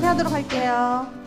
예배하도록 할게요.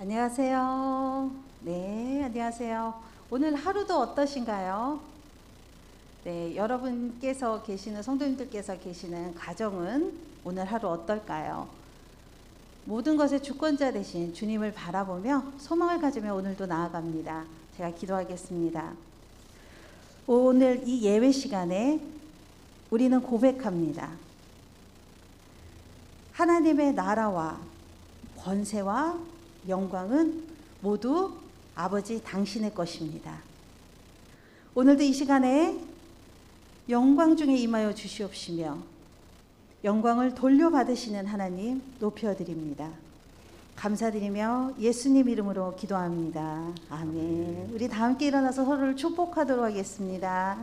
안녕하세요. 네, 안녕하세요. 오늘 하루도 어떠신가요? 네, 여러분께서 계시는, 성도님들께서 계시는 가정은 오늘 하루 어떨까요? 모든 것의 주권자 되신 주님을 바라보며 소망을 가지며 오늘도 나아갑니다. 제가 기도하겠습니다. 오늘 이 예배 시간에 우리는 고백합니다. 하나님의 나라와 권세와 영광은 모두 아버지 당신의 것입니다. 오늘도 이 시간에 영광 중에 임하여 주시옵시며 영광을 돌려받으시는 하나님 높여드립니다. 감사드리며 예수님 이름으로 기도합니다. 아멘. 우리 다 함께 일어나서 서로를 축복하도록 하겠습니다.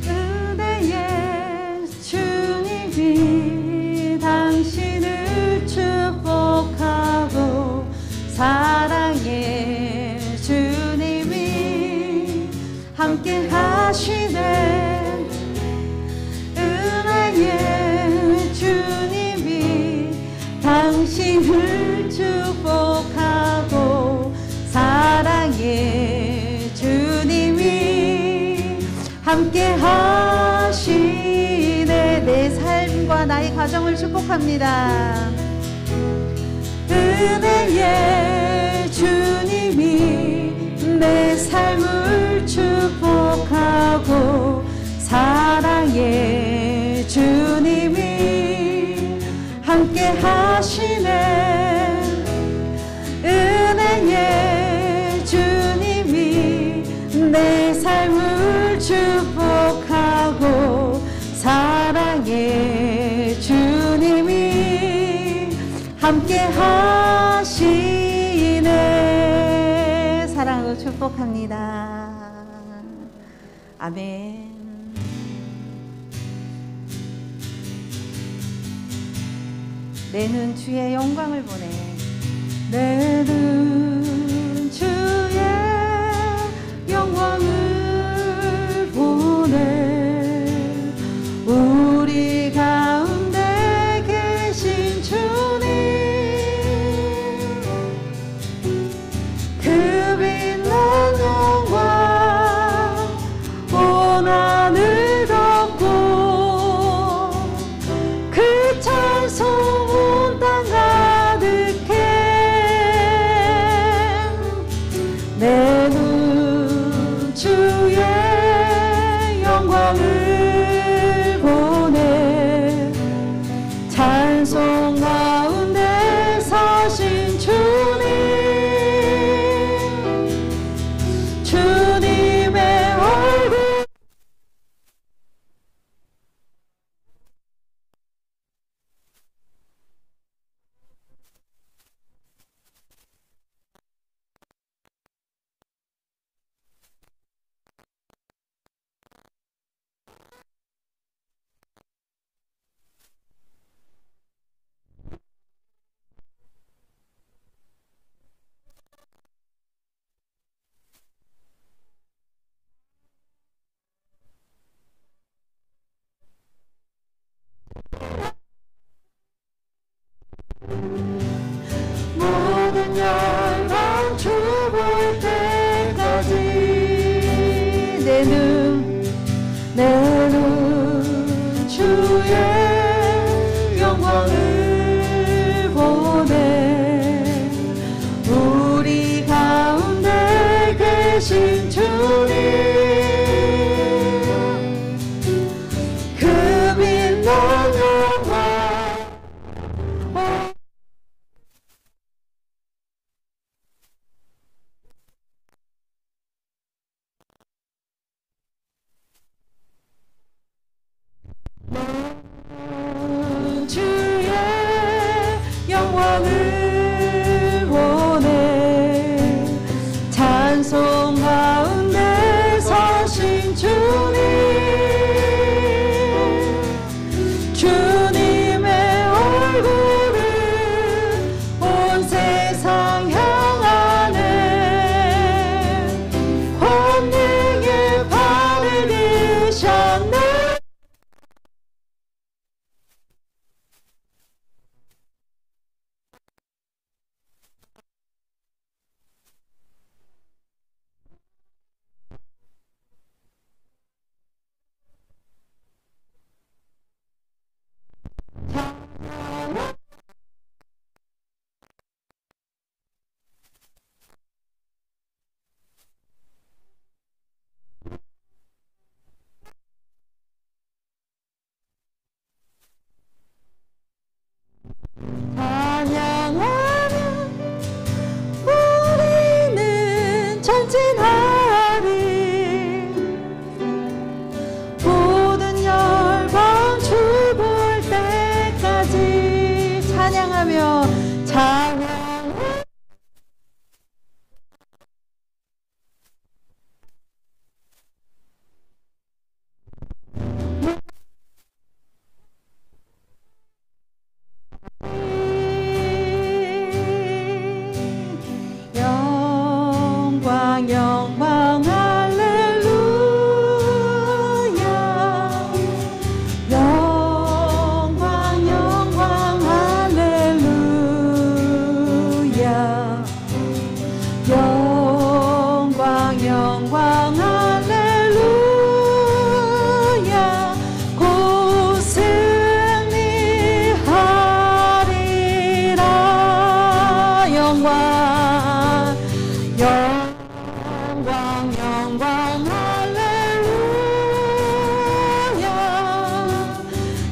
은혜의 주님이 당신을 축복하고 사랑의 주님이 함께 하시네. 은혜의 주님이 당신을 축복하고 사랑의 주님이 함께 하시네. 내 삶과 나의 가정을 축복합니다. 은혜의 주님이 내 삶을 축복하고 사랑의 주님이 함께 하시네. 은혜의 주님이 내 삶을 축복하고 사랑의 주님이 함께 하시네. 사랑으로 축복합니다. 아멘. 내 눈 주의 영광을 보내. 내 눈 주의 영광을 보내. 우리 가운데 계신 주님 주의 영광을 보내 찬송 가운데 서신 주님의 얼굴 모든 열방 주 볼 때까지 내 눈 주의 영광을 보내 우리 가운데 계신 주님 그 빛난 영광 주의 영광을 보내 찬송 가운데 서신 주님의 얼굴을 온 세상 향하네 권능의 발을 드셨네 찬양하는 우리는 전진하리 모든 열방 주 볼 때까지 찬양하며 영광 할렐루야 영광 할렐루야 영광 할렐루야 곧 승리하리라 영광 할렐루야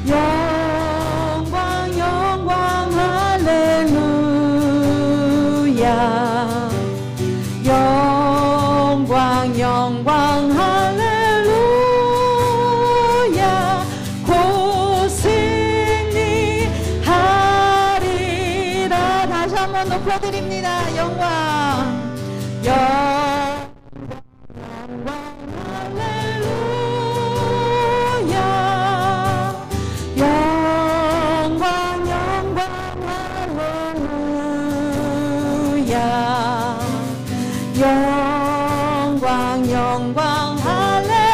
영광 할렐루야 영광 할렐루야 곧 승리하리라 다시 한번 높여드립니다 영광 영광 할렐루야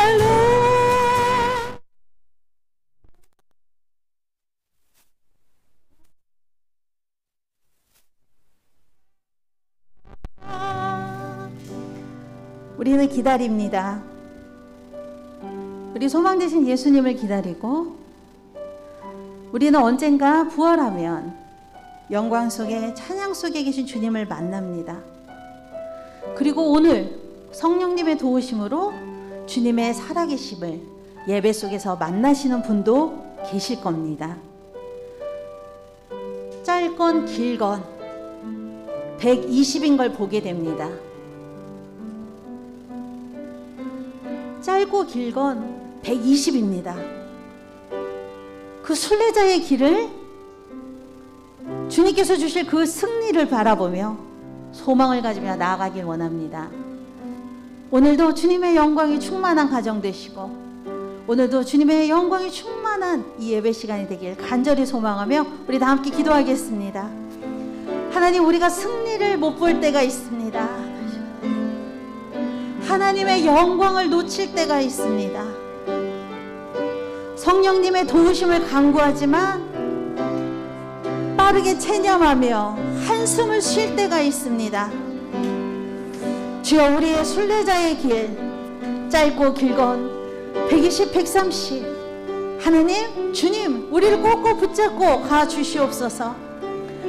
우리는 기다립니다. 우리 소망 되신 예수님을 기다리고 우리는 언젠가 부활하면 영광 속에 찬양 속에 계신 주님을 만납니다. 그리고 오늘 성령님의 도우심으로 주님의 살아계심을 예배 속에서 만나시는 분도 계실 겁니다. 짧건 길건 120인 걸 보게 됩니다. 짧고 길건 120입니다. 그 순례자의 길을 주님께서 주실 그 승리를 바라보며 소망을 가지며 나아가길 원합니다. 오늘도 주님의 영광이 충만한 가정 되시고, 오늘도 주님의 영광이 충만한 이 예배 시간이 되길 간절히 소망하며 우리 다 함께 기도하겠습니다. 하나님, 우리가 승리를 못 볼 때가 있습니다. 하나님의 영광을 놓칠 때가 있습니다. 성령님의 도우심을 간구하지만 빠르게 체념하며 한숨을 쉴 때가 있습니다. 주여, 우리의 순례자의 길 짧고 길건 120, 130 하나님, 주님 우리를 꼭꼭 붙잡고 가주시옵소서.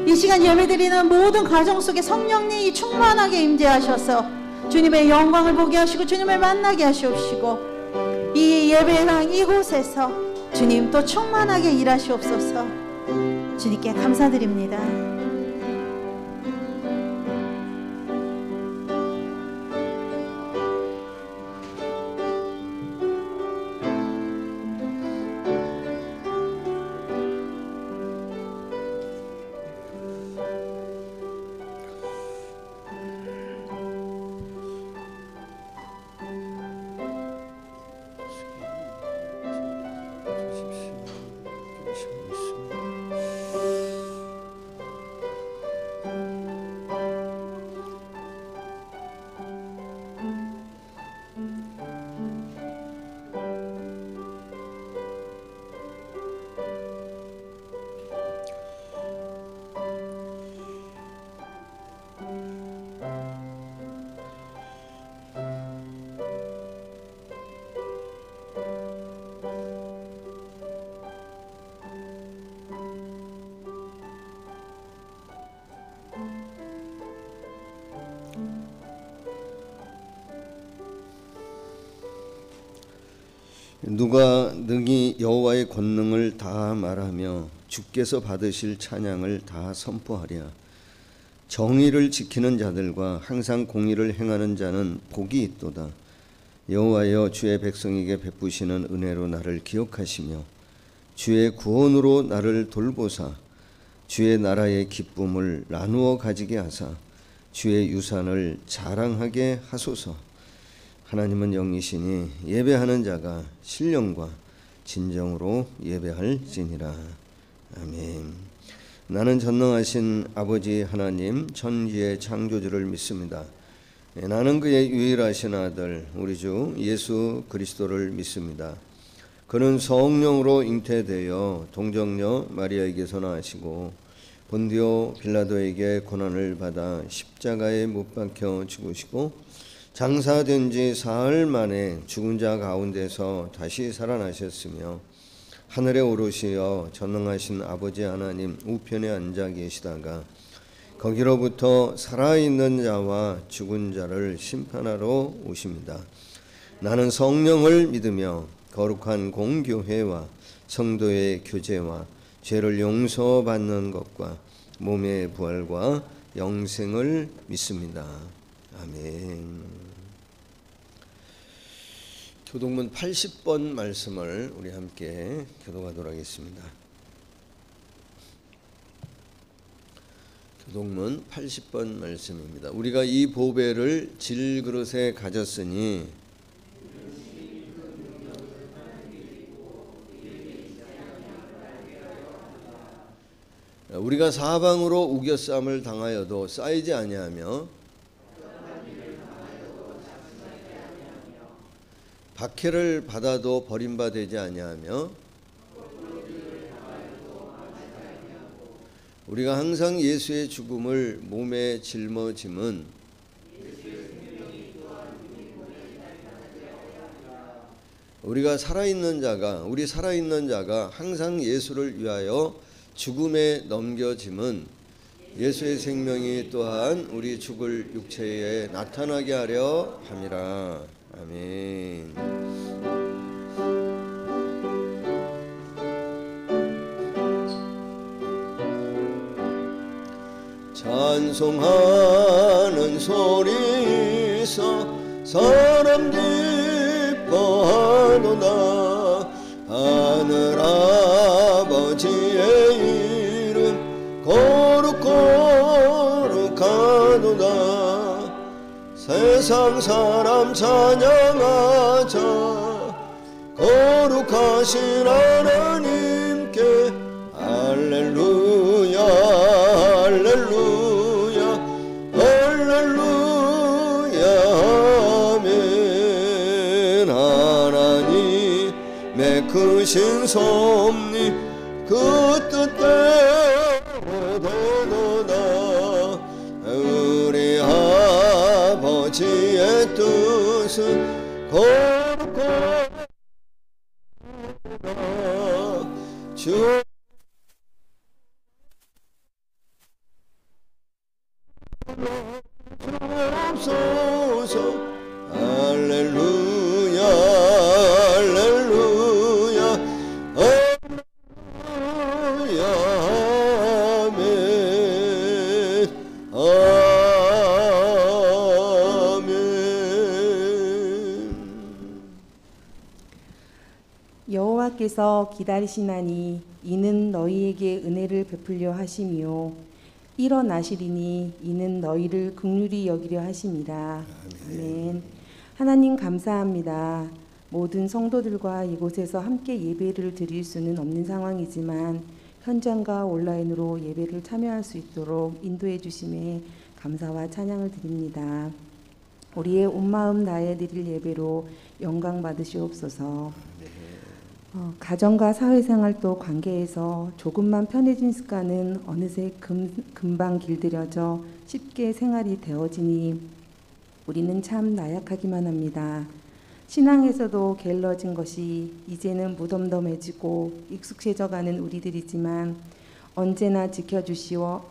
이 시간 예배드리는 모든 가정 속에 성령님이 충만하게 임재하셔서 주님의 영광을 보게 하시고 주님을 만나게 하시옵시고, 이 예배당 이곳에서 주님 또 충만하게 일하시옵소서. 주님께 감사드립니다. 누가 능히 여호와의 권능을 다 말하며 주께서 받으실 찬양을 다 선포하랴. 정의를 지키는 자들과 항상 공의를 행하는 자는 복이 있도다. 여호와여, 주의 백성에게 베푸시는 은혜로 나를 기억하시며 주의 구원으로 나를 돌보사 주의 나라의 기쁨을 나누어 가지게 하사 주의 유산을 자랑하게 하소서. 하나님은 영이시니 예배하는 자가 신령과 진정으로 예배할지니라. 아멘. 나는 전능하신 아버지 하나님, 천지의 창조주를 믿습니다. 나는 그의 유일하신 아들 우리 주 예수 그리스도를 믿습니다. 그는 성령으로 잉태되어 동정녀 마리아에게서 나시고 본디오 빌라도에게 고난을 받아 십자가에 못 박혀 죽으시고 장사된 지 사흘 만에 죽은 자 가운데서 다시 살아나셨으며 하늘에 오르시어 전능하신 아버지 하나님 우편에 앉아 계시다가 거기로부터 살아있는 자와 죽은 자를 심판하러 오십니다. 나는 성령을 믿으며 거룩한 공교회와 성도의 교제와 죄를 용서받는 것과 몸의 부활과 영생을 믿습니다. 아멘. 교동문 80번 말씀을 우리 함께 교독하도록 하겠습니다. 교동문 80번 말씀입니다. 우리가 이 보배를 질그릇에 가졌으니 우리가 사방으로 우겨쌈을 당하여도 쌓이지 아니하며 박해를 받아도 버림받지 아니하며 우리가 항상 예수의 죽음을 몸에 짊어짐은 우리 살아있는 자가 항상 예수를 위하여 죽음에 넘겨짐은 예수의 생명이 또한 우리 죽을 육체에 나타나게 하려 함이라. 아멘. 찬송하는 소리서 사람 기뻐하도다. 하늘 아버지의 이름 거룩거룩하도다. 세상 사람 찬양하자. 거룩하신 하나님께 할렐루야 할렐루야 할렐루야 아멘. 하나님의 크신 섭리 그 뜻대로 되도다. 우리 아버지의 뜻은 거룩하도다. 주 주옵소서. 할렐루야 할렐루야 할렐루야 아멘 아멘. 여호와께서 기다리시나니 이는 너희에게 은혜를 베풀려 하심이요 일어나시리니 이는 너희를 긍휼히 여기려 하심이라. 아멘. 하나님 감사합니다. 모든 성도들과 이곳에서 함께 예배를 드릴 수는 없는 상황이지만 현장과 온라인으로 예배를 참여할 수 있도록 인도해 주심에 감사와 찬양을 드립니다. 우리의 온 마음 다해 드릴 예배로 영광 받으시옵소서. 가정과 사회생활도 관계에서 조금만 편해진 습관은 어느새 금방 길들여져 쉽게 생활이 되어지니 우리는 참 나약하기만 합니다. 신앙에서도 게을러진 것이 이제는 무덤덤해지고 익숙해져가는 우리들이지만 언제나 지켜주시어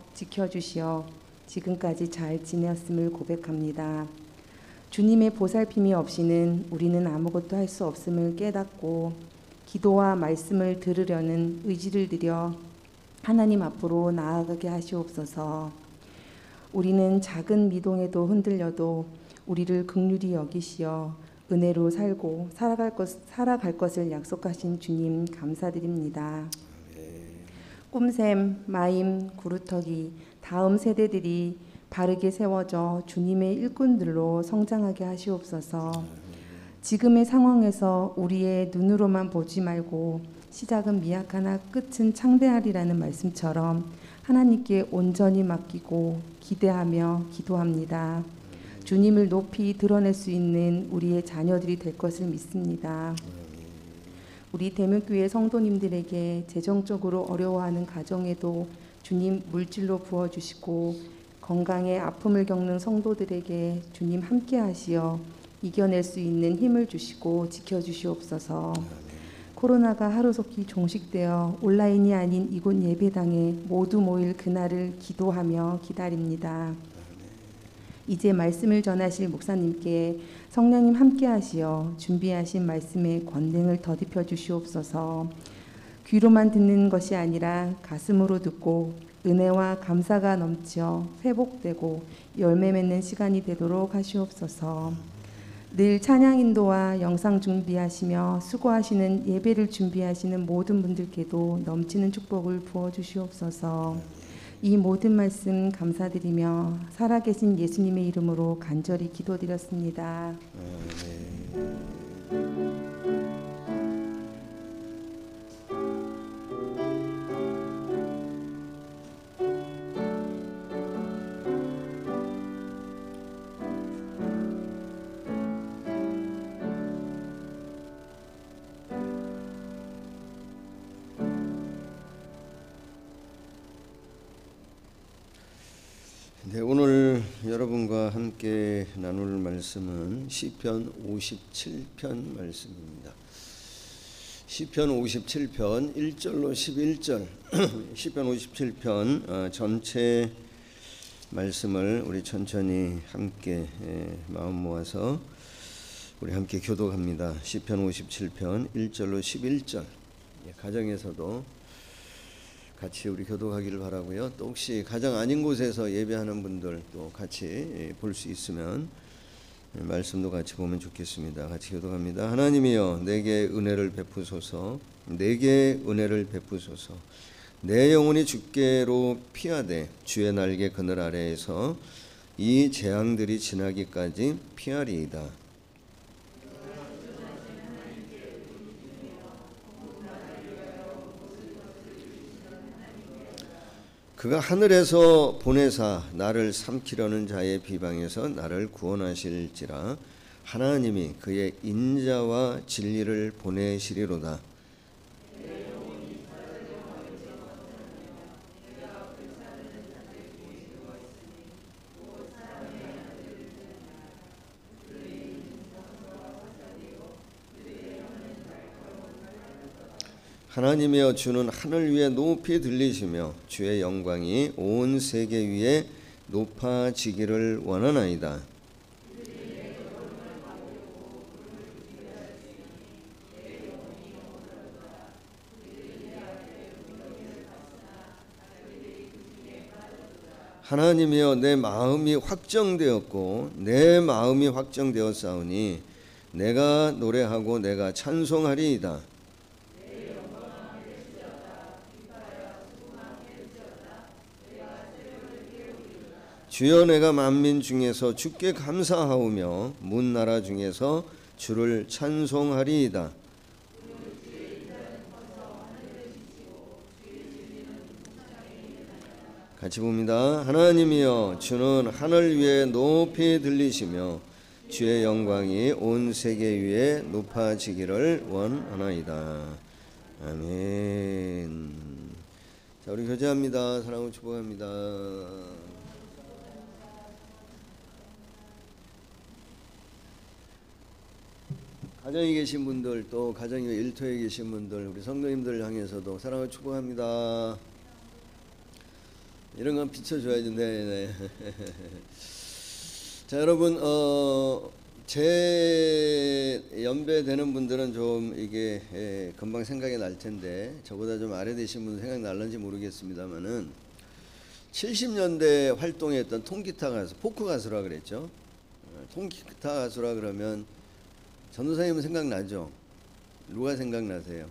지금까지 잘 지냈음을 고백합니다. 주님의 보살핌이 없이는 우리는 아무것도 할 수 없음을 깨닫고 기도와 말씀을 들으려는 의지를 들여 하나님 앞으로 나아가게 하시옵소서. 우리는 작은 미동에도 흔들려도 우리를 긍휼히 여기시어 은혜로 살고 살아갈 것을 약속하신 주님 감사드립니다. 꿈샘, 마임, 구루터기 다음 세대들이 바르게 세워져 주님의 일꾼들로 성장하게 하시옵소서. 지금의 상황에서 우리의 눈으로만 보지 말고 시작은 미약하나 끝은 창대하리라는 말씀처럼 하나님께 온전히 맡기고 기대하며 기도합니다. 주님을 높이 드러낼 수 있는 우리의 자녀들이 될 것을 믿습니다. 우리 대명교회 성도님들에게 재정적으로 어려워하는 가정에도 주님 물질로 부어주시고 건강에 아픔을 겪는 성도들에게 주님 함께 하시어 이겨낼 수 있는 힘을 주시고 지켜주시옵소서. 코로나가 하루속히 종식되어 온라인이 아닌 이곳 예배당에 모두 모일 그날을 기도하며 기다립니다. 이제 말씀을 전하실 목사님께 성령님 함께 하시어 준비하신 말씀의 권능을 더딥혀 주시옵소서. 귀로만 듣는 것이 아니라 가슴으로 듣고 은혜와 감사가 넘쳐 회복되고 열매 맺는 시간이 되도록 하시옵소서. 늘 찬양 인도와 영상 준비하시며 수고하시는 예배를 준비하시는 모든 분들께도 넘치는 축복을 부어주시옵소서. 이 모든 말씀 감사드리며 살아계신 예수님의 이름으로 간절히 기도드렸습니다. 네, 오늘 여러분과 함께 나눌 말씀은 시편 57편 말씀입니다. 시편 57편 1절로 11절 시편 57편 전체 말씀을 우리 천천히 함께 마음 모아서 우리 함께 교독합니다. 시편 57편 1절로 11절 가정에서도 같이 우리 교독하기를 바라고요. 또 혹시 가정 아닌 곳에서 예배하는 분들 또 같이 볼 수 있으면 말씀도 같이 보면 좋겠습니다. 같이 교독합니다. 하나님이여 내게 은혜를 베푸소서. 내게 은혜를 베푸소서. 내 영혼이 주께로 피하되 주의 날개 그늘 아래에서 이 재앙들이 지나기까지 피하리이다. 그가 하늘에서 보내사 나를 삼키려는 자의 비방에서 나를 구원하실지라. 하나님이 그의 인자와 진리를 보내시리로다. 하나님이여 주는 하늘 위에 높이 들리시며 주의 영광이 온 세계 위에 높아지기를 원하나이다. 하나님이여 내 마음이 확정되었고 내 마음이 확정되었사오니 내가 노래하고 내가 찬송하리이다. 주여 내가 만민 중에서 주께 감사하오며 문나라 중에서 주를 찬송하리이다. 같이 봅니다. 하나님이여 주는 하늘 위에 높이 들리시며 주의 영광이 온 세계 위에 높아지기를 원하나이다. 아멘. 자, 우리 교제합니다. 사랑을 축복합니다. 가정에 계신 분들 또 가정의 일터에 계신 분들 우리 성도님들 향해서도 사랑을 축복합니다. 이런 건 비춰줘야지. 네. 자 여러분 제 연배되는 분들은 좀 이게 금방 생각이 날 텐데 저보다 좀 아래 되신 분들 생각 날는지 모르겠습니다만은 70년대 활동했던 통기타 가수 포크 가수라 그랬죠. 통기타 가수라 그러면 전도사님은 생각나죠? 누가 생각나세요?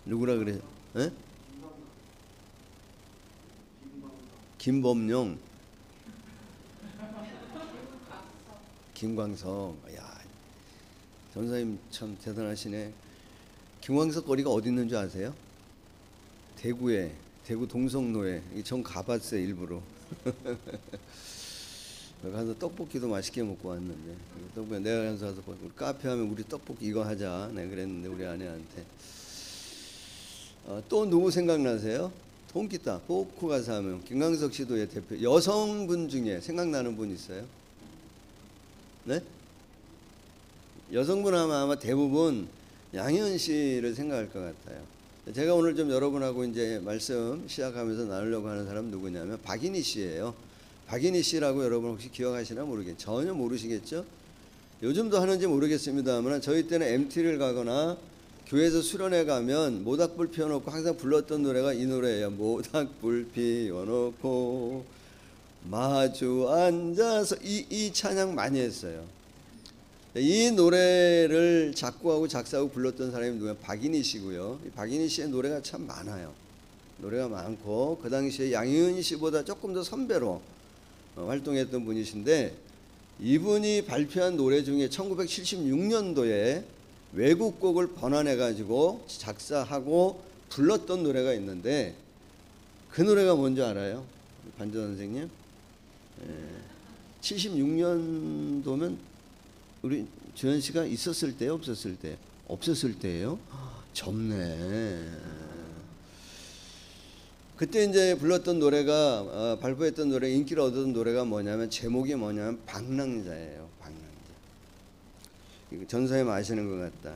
누구라 그래요? 에? 김범용, 김광석. 야, 전도사님 참 대단하시네. 김광석 거리가 어디 있는 줄 아세요? 대구에, 대구 동성로에. 전 가봤어요 일부러. 가서 떡볶이도 맛있게 먹고 왔는데 떡볶이 내가 가서 우리 카페 하면 우리 떡볶이 이거 하자 내가 그랬는데 우리 아내한테 또 누구 생각나세요? 통기타 포크 가수 하면 김광석 씨도 대표. 여성분 중에 생각나는 분 있어요? 네? 여성분 하면 아마 대부분 양희은 씨를 생각할 것 같아요. 제가 오늘 좀 여러분하고 이제 말씀 시작하면서 나누려고 하는 사람 누구냐면 박인희 씨예요. 박인희 씨라고 여러분 혹시 기억하시나 모르겠죠. 전혀 모르시겠죠. 요즘도 하는지 모르겠습니다만 저희 때는 MT를 가거나 교회에서 수련회 가면 모닥불 피워놓고 항상 불렀던 노래가 이 노래예요. 모닥불 피워놓고 마주 앉아서 이 찬양 많이 했어요. 이 노래를 작곡하고 작사하고 불렀던 사람이 누구냐? 박인희 씨고요. 박인희 씨의 노래가 참 많아요. 노래가 많고 그 당시에 양희은 씨보다 조금 더 선배로 활동했던 분이신데 이분이 발표한 노래 중에 1976년도에 외국곡을 번안해 가지고 작사하고 불렀던 노래가 있는데 그 노래가 뭔지 알아요? 반주 선생님? 76년도면 우리 주현 씨가 있었을 때요, 없었을 때? 없었을 때예요? 젊네. 그때 이제 불렀던 노래가 발표했던 노래 인기를 얻었던 노래가 뭐냐면 제목이 뭐냐면 방랑자예요. 방랑자. 이거 전사님 아시는 것 같다.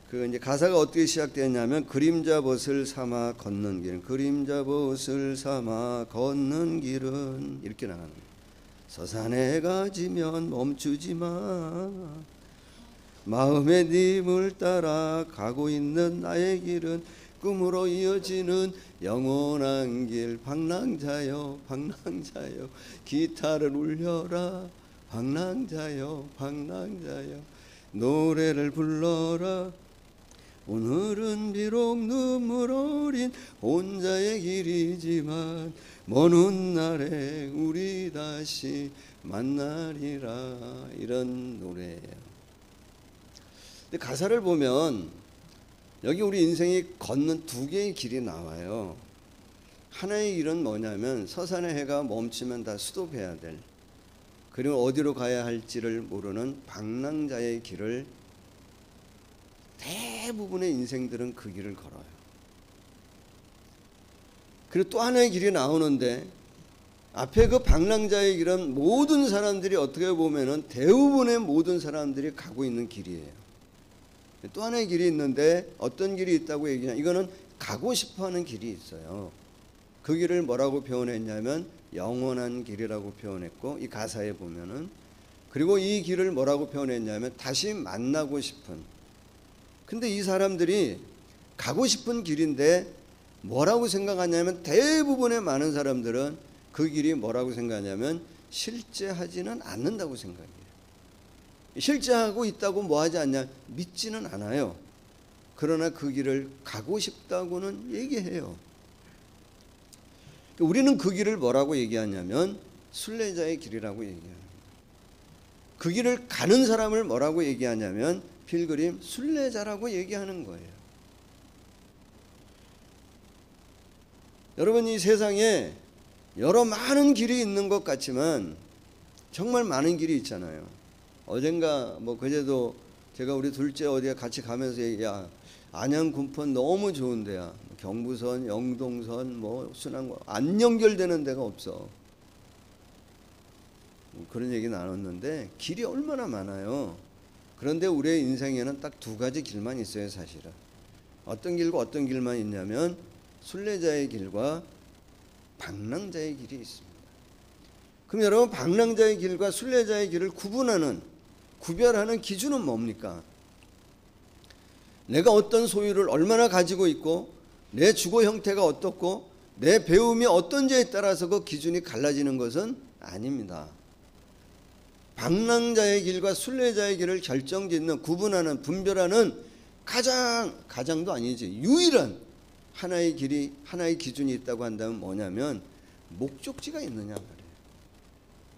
그 이제 가사가 어떻게 시작되었냐면 그림자 벗을 삼아 걷는 길은 그림자 벗을 삼아 걷는 길은 이렇게 나가는 거예요. 서산에 가지면 멈추지 마. 마음의 님을 따라 가고 있는 나의 길은 꿈으로 이어지는 영원한 길. 방랑자여 방랑자여 기타를 울려라. 방랑자여 방랑자여 노래를 불러라. 오늘은 비록 눈물 어린 혼자의 길이지만 먼 훗날에 우리 다시 만나리라. 이런 노래예요. 근데 가사를 보면 여기 우리 인생이 걷는 두 개의 길이 나와요. 하나의 길은 뭐냐면 서산의 해가 멈추면 다 스톱해야 될, 그리고 어디로 가야 할지를 모르는 방랑자의 길을 대부분의 인생들은 그 길을 걸어요. 그리고 또 하나의 길이 나오는데 앞에 그 방랑자의 길은 모든 사람들이 어떻게 보면은 대부분의 모든 사람들이 가고 있는 길이에요. 또 하나의 길이 있는데 어떤 길이 있다고 얘기하냐, 이거는 가고 싶어하는 길이 있어요. 그 길을 뭐라고 표현했냐면 영원한 길이라고 표현했고, 이 가사에 보면은, 그리고 이 길을 뭐라고 표현했냐면 다시 만나고 싶은. 근데 이 사람들이 가고 싶은 길인데 뭐라고 생각하냐면, 대부분의 많은 사람들은 그 길이 뭐라고 생각하냐면 실제하지는 않는다고 생각해요. 실제하고 있다고 뭐 하지 않냐, 믿지는 않아요. 그러나 그 길을 가고 싶다고는 얘기해요. 우리는 그 길을 뭐라고 얘기하냐면 순례자의 길이라고 얘기해요. 그 길을 가는 사람을 뭐라고 얘기하냐면 필그림, 순례자라고 얘기하는 거예요. 여러분, 이 세상에 여러 많은 길이 있는 것 같지만 정말 많은 길이 있잖아요. 어젠가 뭐 그제도 제가 우리 둘째 어디에 같이 가면서 야, 안양 군포 너무 좋은 데야. 경부선, 영동선, 뭐 순환고 안 연결되는 데가 없어. 그런 얘기 나눴는데 길이 얼마나 많아요. 그런데 우리의 인생에는 딱 두 가지 길만 있어요, 사실은. 어떤 길과 어떤 길만 있냐면 순례자의 길과 방랑자의 길이 있습니다. 그럼 여러분, 방랑자의 길과 순례자의 길을 구별하는 기준은 뭡니까? 내가 어떤 소유를 얼마나 가지고 있고 내 주거 형태가 어떻고 내 배움이 어떤지에 따라서 그 기준이 갈라지는 것은 아닙니다. 방랑자의 길과 순례자의 길을 결정짓는, 구분하는, 분별하는 가장도 아니지, 유일한 하나의 길이, 하나의 기준이 있다고 한다면 뭐냐면 목적지가 있느냐 말이에요.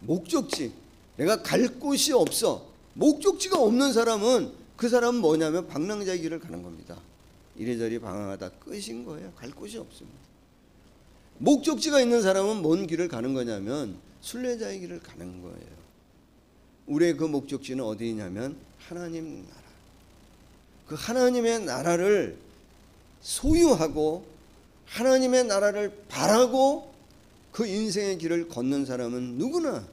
목적지. 내가 갈 곳이 없어. 목적지가 없는 사람은, 그 사람은 뭐냐면 방랑자의 길을 가는 겁니다. 이래저래 방황하다 끝인 거예요. 갈 곳이 없습니다. 목적지가 있는 사람은 뭔 길을 가는 거냐면 순례자의 길을 가는 거예요. 우리의 그 목적지는 어디냐면 하나님 나라. 그 하나님의 나라를 소유하고 하나님의 나라를 바라고 그 인생의 길을 걷는 사람은 누구나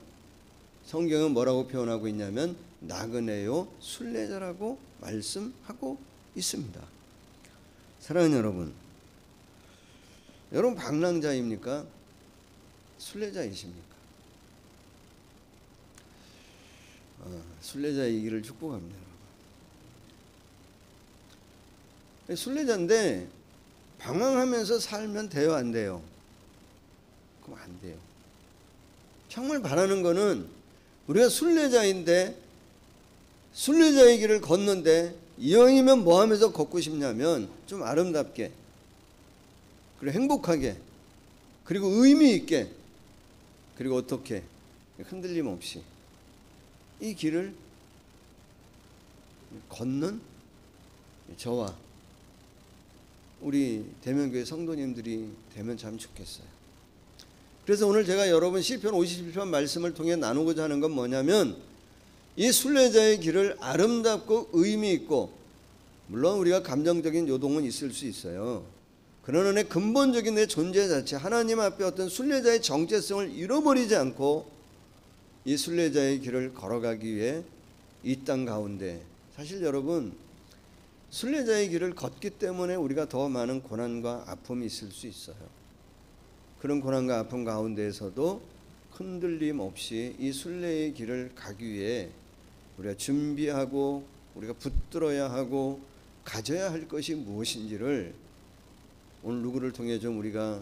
성경은 뭐라고 표현하고 있냐면 나그네요 순례자라고 말씀하고 있습니다. 사랑하는 여러분, 여러분 방랑자입니까? 순례자이십니까? 순례자의 길을 축복합니다. 순례자인데 방황하면서 살면 돼요, 안 돼요? 그럼 안 돼요. 정말 바라는 거는 우리가 순례자인데, 순례자의 길을 걷는데 이왕이면 뭐 하면서 걷고 싶냐면 좀 아름답게, 그리고 행복하게, 그리고 의미 있게, 그리고 어떻게 흔들림 없이 이 길을 걷는 저와 우리 대면교회 성도님들이 되면 참 좋겠어요. 그래서 오늘 제가 여러분 시편 51편 말씀을 통해 나누고자 하는 건 뭐냐면 이 순례자의 길을 아름답고 의미 있고, 물론 우리가 감정적인 요동은 있을 수 있어요. 그러나 내 근본적인 내 존재 자체, 하나님 앞에 어떤 순례자의 정체성을 잃어버리지 않고 이 순례자의 길을 걸어가기 위해 이 땅 가운데, 사실 여러분 순례자의 길을 걷기 때문에 우리가 더 많은 고난과 아픔이 있을 수 있어요. 그런 고난과 아픔 가운데에서도 흔들림 없이 이 순례의 길을 가기 위해 우리가 준비하고 우리가 붙들어야 하고 가져야 할 것이 무엇인지를 오늘 누구를 통해 좀 우리가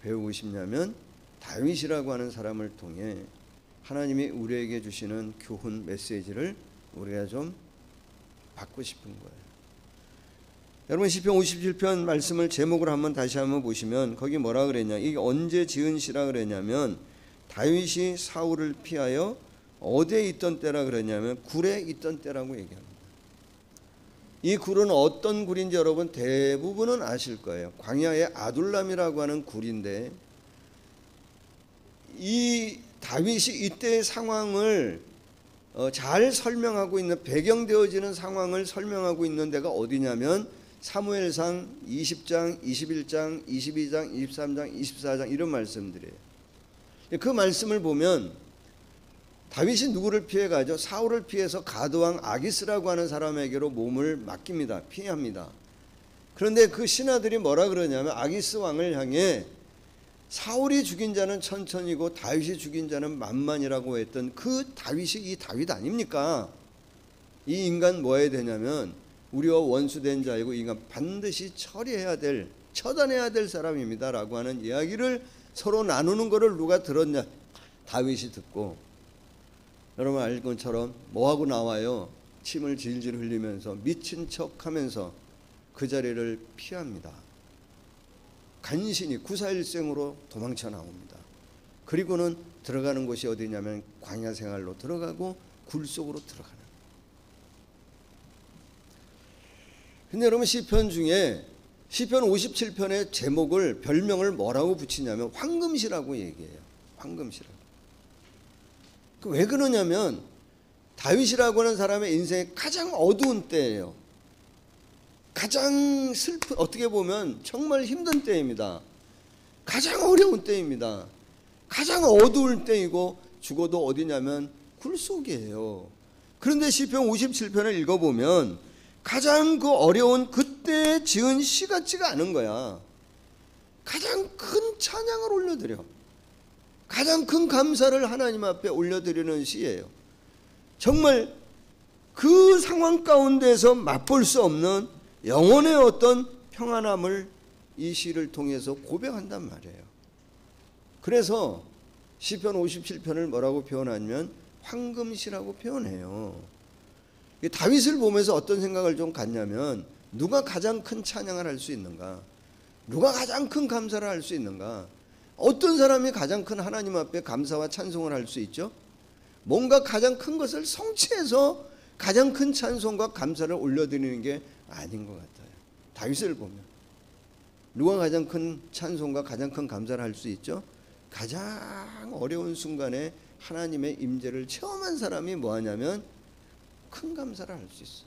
배우고 싶냐면 다윗이라고 하는 사람을 통해 하나님이 우리에게 주시는 교훈 메시지를 우리가 좀 받고 싶은 거예요. 여러분 시편 57편 말씀을 제목을 다시 한번 보시면 거기 뭐라 그랬냐, 이게 언제 지은 시라 그랬냐면 다윗이 사울을 피하여 어디에 있던 때라 그랬냐면 굴에 있던 때라고 얘기합니다. 이 굴은 어떤 굴인지 여러분 대부분은 아실 거예요. 광야의 아둘람이라고 하는 굴인데, 이 다윗이 이때의 상황을 잘 설명하고 있는, 배경되어지는 상황을 설명하고 있는 데가 어디냐면 사무엘상 20장, 21장, 22장, 23장, 24장 이런 말씀들이에요. 그 말씀을 보면 다윗이 누구를 피해가죠? 사울을 피해서 가드왕 아기스라고 하는 사람에게로 몸을 맡깁니다. 피합니다. 그런데 그 신하들이 뭐라 그러냐면 아기스 왕을 향해 사울이 죽인 자는 천천이고 다윗이 죽인 자는 만만이라고 했던 그 다윗이 이 다윗 아닙니까? 이 인간 뭐 해야 되냐면 우리와 원수된 자이고 이 인간 반드시 처리해야 될, 처단해야 될 사람입니다 라고 하는 이야기를 서로 나누는 것을 누가 들었냐? 다윗이 듣고, 여러분 알 것처럼 뭐하고 나와요? 침을 질질 흘리면서 미친 척하면서 그 자리를 피합니다. 간신히 구사일생으로 도망쳐 나옵니다. 그리고는 들어가는 곳이 어디냐면 광야 생활로 들어가고 굴 속으로 들어가는. 근데 여러분 시편 중에 시편 57편의 제목을, 별명을 뭐라고 붙이냐면 황금시라고 얘기해요. 황금시라고. 왜 그러냐면 다윗이라고 하는 사람의 인생의 가장 어두운 때예요. 가장 슬픈, 어떻게 보면 정말 힘든 때입니다. 가장 어려운 때입니다. 가장 어두울 때이고 죽어도 어디냐면 굴 속이에요. 그런데 시편 57편을 읽어보면 가장 그 어려운 그때 지은 시 같지가 않은 거야. 가장 큰 찬양을 올려드려, 가장 큰 감사를 하나님 앞에 올려드리는 시예요. 정말 그 상황 가운데서 맛볼 수 없는 영혼의 어떤 평안함을 이 시를 통해서 고백한단 말이에요. 그래서 시편 57편을 뭐라고 표현하냐면 황금시라고 표현해요. 다윗을 보면서 어떤 생각을 좀 갖냐면 누가 가장 큰 찬양을 할 수 있는가? 누가 가장 큰 감사를 할 수 있는가? 어떤 사람이 가장 큰 하나님 앞에 감사와 찬송을 할 수 있죠? 뭔가 가장 큰 것을 성취해서 가장 큰 찬송과 감사를 올려드리는 게 아닌 것 같아요. 다윗을 보면 누가 가장 큰 찬송과 가장 큰 감사를 할 수 있죠? 가장 어려운 순간에 하나님의 임재를 체험한 사람이 뭐하냐면 큰 감사를 할 수 있어요.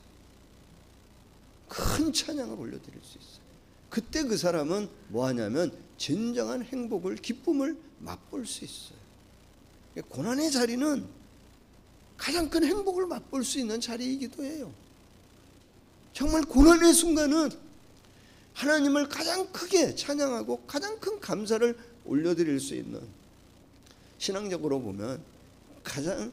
큰 찬양을 올려드릴 수 있어요. 그때 그 사람은 뭐하냐면 진정한 행복을, 기쁨을 맛볼 수 있어요. 고난의 자리는 가장 큰 행복을 맛볼 수 있는 자리이기도 해요. 정말 고난의 순간은 하나님을 가장 크게 찬양하고 가장 큰 감사를 올려드릴 수 있는, 신앙적으로 보면 가장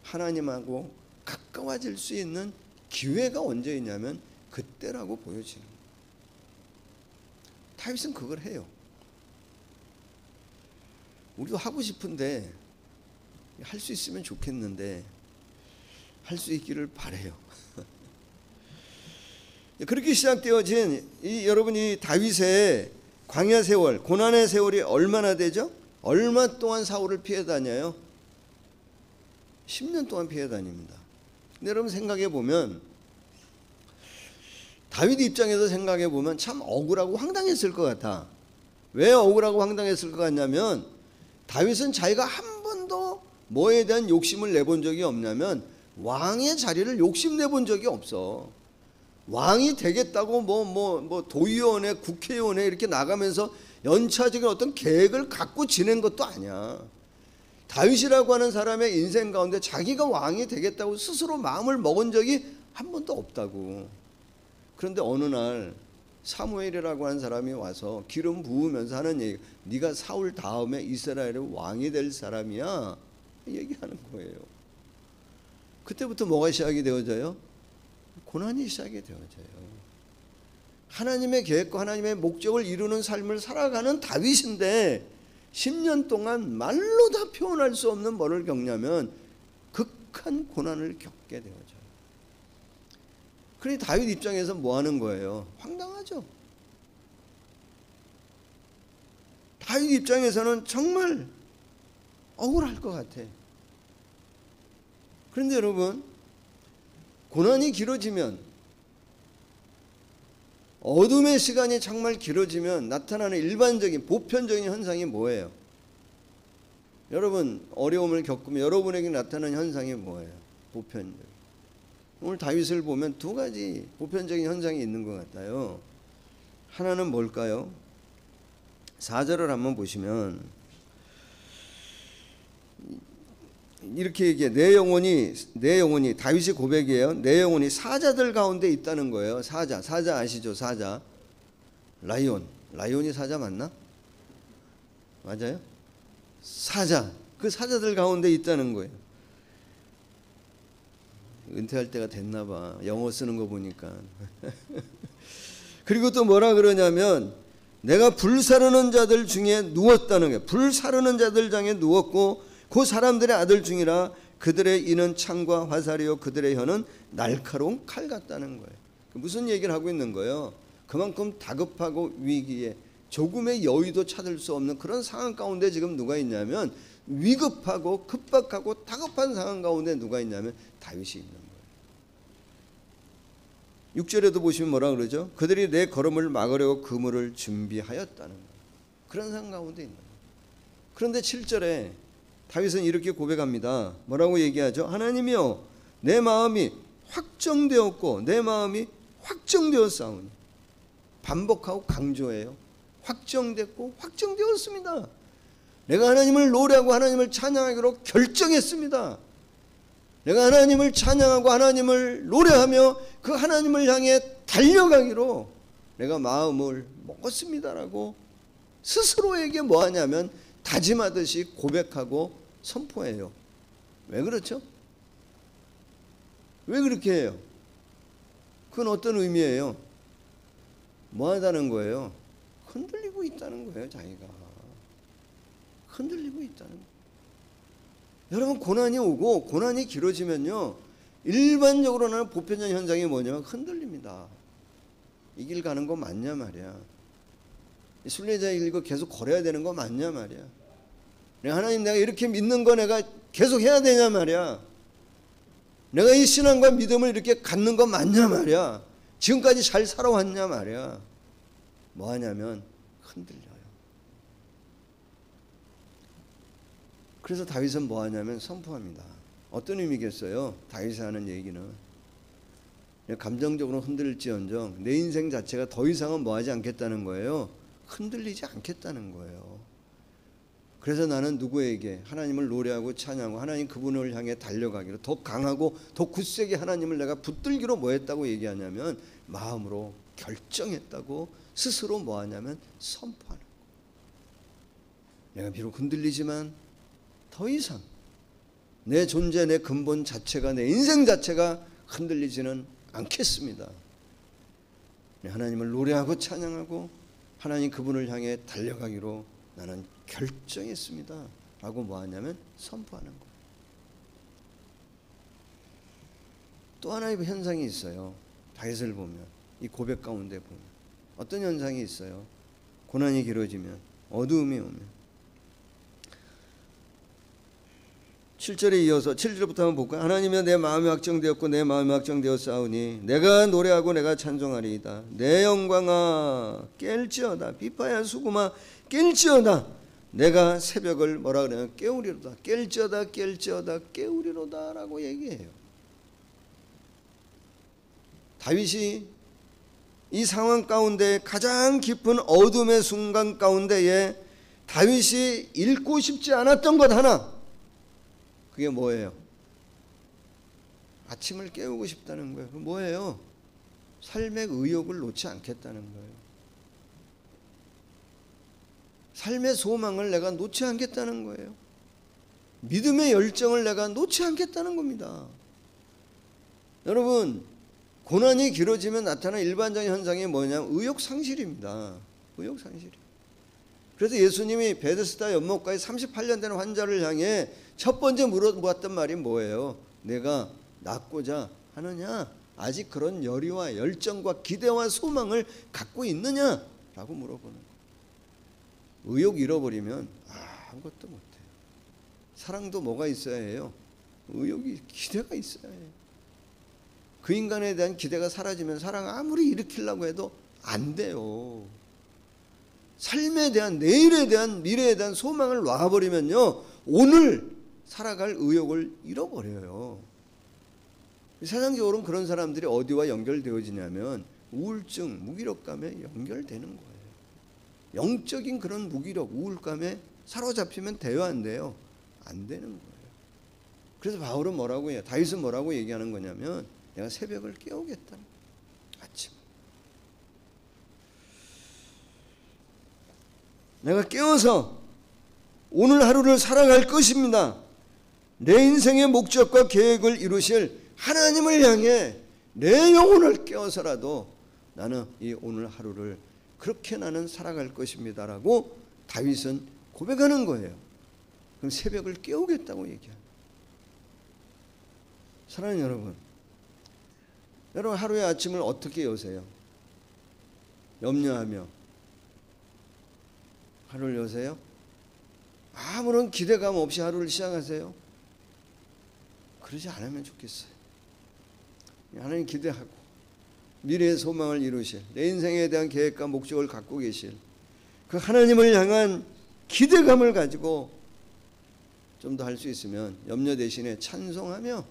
하나님하고 가까워질 수 있는 기회가 언제 있냐면 그때라고 보여지는 거예요. 다윗은 그걸 해요. 우리도 하고 싶은데, 할 수 있으면 좋겠는데 할 수 있기를 바라요. 그렇게 시작되어진 여러분이 다윗의 광야 세월, 고난의 세월이 얼마나 되죠? 얼마 동안 사울을 피해 다녀요? 10년 동안 피해 다닙니다. 근데 여러분 생각해 보면, 다윗 입장에서 생각해 보면 참 억울하고 황당했을 것 같아. 왜 억울하고 황당했을 것 같냐면 다윗은 자기가 한 번도 뭐에 대한 욕심을 내본 적이 없냐면 왕의 자리를 욕심내본 적이 없어. 왕이 되겠다고 뭐 도의원회, 국회의원회 이렇게 나가면서 연차적인 어떤 계획을 갖고 지낸 것도 아니야. 다윗이라고 하는 사람의 인생 가운데 자기가 왕이 되겠다고 스스로 마음을 먹은 적이 한 번도 없다고. 그런데 어느 날 사무엘이라고 하는 사람이 와서 기름 부으면서 하는 얘기, 네가 사울 다음에 이스라엘의 왕이 될 사람이야, 얘기하는 거예요. 그때부터 뭐가 시작이 되어져요? 고난이 시작이 되어져요. 하나님의 계획과 하나님의 목적을 이루는 삶을 살아가는 다윗인데 10년 동안 말로 다 표현할 수 없는 뭐를 겪냐면 극한 고난을 겪게 되어져요. 그러니 다윗 입장에서 뭐 하는 거예요? 황당하죠. 다윗 입장에서는 정말 억울할 것 같아. 그런데 여러분, 고난이 길어지면, 어둠의 시간이 정말 길어지면 나타나는 일반적인 보편적인 현상이 뭐예요? 여러분, 어려움을 겪으면 여러분에게 나타나는 현상이 뭐예요? 보편적. 오늘 다윗을 보면 두 가지 보편적인 현상이 있는 것 같아요. 하나는 뭘까요? 4절을 한번 보시면 이렇게 얘기해. 내 영혼이 다윗의 고백이에요. 내 영혼이 사자들 가운데 있다는 거예요. 사자 아시죠? 사자. 라이온이 사자 맞나? 맞아요? 사자. 그 사자들 가운데 있다는 거예요. 은퇴할 때가 됐나 봐. 영어 쓰는 거 보니까. 그리고 또 뭐라 그러냐면 내가 불사르는 자들 중에 누웠다는 거예요. 불사르는 자들 중에 누웠고 그 사람들의 아들 중이라 그들의 이는 창과 화살이요 그들의 혀는 날카로운 칼 같다는 거예요. 무슨 얘기를 하고 있는 거예요? 그만큼 다급하고 위기에 조금의 여유도 찾을 수 없는 그런 상황 가운데 지금 누가 있냐면 위급하고 급박하고 다급한 상황 가운데 누가 있냐면 다윗이 있는 거예요. 6절에도 보시면 뭐라 그러죠? 그들이 내 걸음을 막으려고 그물을 준비하였다는 거예요. 그런 상황 가운데 있는 거예요. 그런데 7절에 다윗은 이렇게 고백합니다. 뭐라고 얘기하죠? 하나님이여 내 마음이 확정되었고 내 마음이 확정되었사오니. 반복하고 강조해요. 확정됐고 확정되었습니다. 내가 하나님을 노래하고 하나님을 찬양하기로 결정했습니다. 내가 하나님을 찬양하고 하나님을 노래하며 그 하나님을 향해 달려가기로 내가 마음을 먹었습니다라고 스스로에게 뭐 하냐면 다짐하듯이 고백하고 선포해요. 왜 그렇죠? 왜 그렇게 해요? 그건 어떤 의미예요? 뭐 하다는 거예요? 흔들리고 있다는 거예요. 자기가 흔들리고 있다는 거예요. 여러분, 고난이 오고 고난이 길어지면요 일반적으로 나는 보편적 현상이 뭐냐면 흔들립니다. 이 길 가는 거 맞냐 말이야. 순례자의 길 계속 걸어야 되는 거 맞냐 말이야. 하나님 내가 이렇게 믿는 거 내가 계속 해야 되냐 말이야. 내가 이 신앙과 믿음을 이렇게 갖는 거 맞냐 말이야. 지금까지 잘 살아왔냐 말이야. 뭐 하냐면 흔들려요. 그래서 다윗은 뭐 하냐면 선포합니다. 어떤 의미겠어요? 다윗이 하는 얘기는 감정적으로 흔들릴지언정 내 인생 자체가 더 이상은 뭐 하지 않겠다는 거예요. 흔들리지 않겠다는 거예요. 그래서 나는 누구에게 하나님을 노래하고 찬양하고 하나님 그분을 향해 달려가기로 더 강하고 더 굳세게 하나님을 내가 붙들기로 뭐 했다고 얘기하냐면 마음으로 결정했다고 스스로 뭐 하냐면 선포하는 거예요. 내가 비록 흔들리지만 더 이상 내 존재, 내 근본 자체가, 내 인생 자체가 흔들리지는 않겠습니다. 하나님을 노래하고 찬양하고 하나님 그분을 향해 달려가기로 나는 결정했습니다 라고 뭐 하냐면 선포하는 거예요. 또 하나의 현상이 있어요. 다윗을 보면 이 고백 가운데 보면 어떤 현상이 있어요? 고난이 길어지면 어두움이 오면 7절에 이어서 7절부터 한번 볼까요? 하나님이여 내 마음이 확정되었고 내 마음이 확정되었사오니 내가 노래하고 내가 찬송하리이다. 내 영광아 깰지어다. 비파야 수구마 깰지어다. 내가 새벽을 뭐라 그래요? 깨우리로다. 깰지어다 깨우리로다 라고 얘기해요. 다윗이 이 상황 가운데 가장 깊은 어둠의 순간 가운데에 다윗이 읽고 싶지 않았던 것 하나, 그게 뭐예요? 아침을 깨우고 싶다는 거예요. 뭐예요? 삶의 의욕을 놓지 않겠다는 거예요. 삶의 소망을 내가 놓지 않겠다는 거예요. 믿음의 열정을 내가 놓지 않겠다는 겁니다. 여러분, 고난이 길어지면 나타나는 일반적인 현상이 뭐냐면 의욕상실입니다. 의욕상실. 그래서 예수님이 베데스다 연못가에 38년 된 환자를 향해 첫 번째 물어보았던 말이 뭐예요? 내가 낫고자 하느냐? 아직 그런 열의와 열정과 기대와 소망을 갖고 있느냐? 라고 물어보는 거예요. 의욕 잃어버리면 아무것도 못해요. 사랑도 뭐가 있어야 해요? 의욕이, 기대가 있어야 해요. 그 인간에 대한 기대가 사라지면 사랑 아무리 일으키려고 해도 안 돼요. 삶에 대한, 내일에 대한, 미래에 대한 소망을 놔버리면요, 오늘 살아갈 의욕을 잃어버려요. 세상적으로는 그런 사람들이 어디와 연결되어지냐면 우울증, 무기력감에 연결되는 거예요. 영적인 그런 무기력, 우울감에 사로잡히면 돼요, 안 돼요? 안 되는 거예요. 그래서 바울은 뭐라고 해요? 다윗은 뭐라고 얘기하는 거냐면 내가 새벽을 깨우겠다. 아침. 내가 깨워서 오늘 하루를 살아갈 것입니다. 내 인생의 목적과 계획을 이루실 하나님을 향해 내 영혼을 깨워서라도 나는 이 오늘 하루를 그렇게 나는 살아갈 것입니다 라고 다윗은 고백하는 거예요. 그럼 새벽을 깨우겠다고 얘기합니다. 사랑하는 여러분 하루의 아침을 어떻게 여세요? 염려하며 하루를 여세요? 아무런 기대감 없이 하루를 시작하세요? 그러지 않으면 좋겠어요. 하나님 기대하고 미래의 소망을 이루실, 내 인생에 대한 계획과 목적을 갖고 계실 그 하나님을 향한 기대감을 가지고 좀 더 할 수 있으면 염려 대신에 찬송하며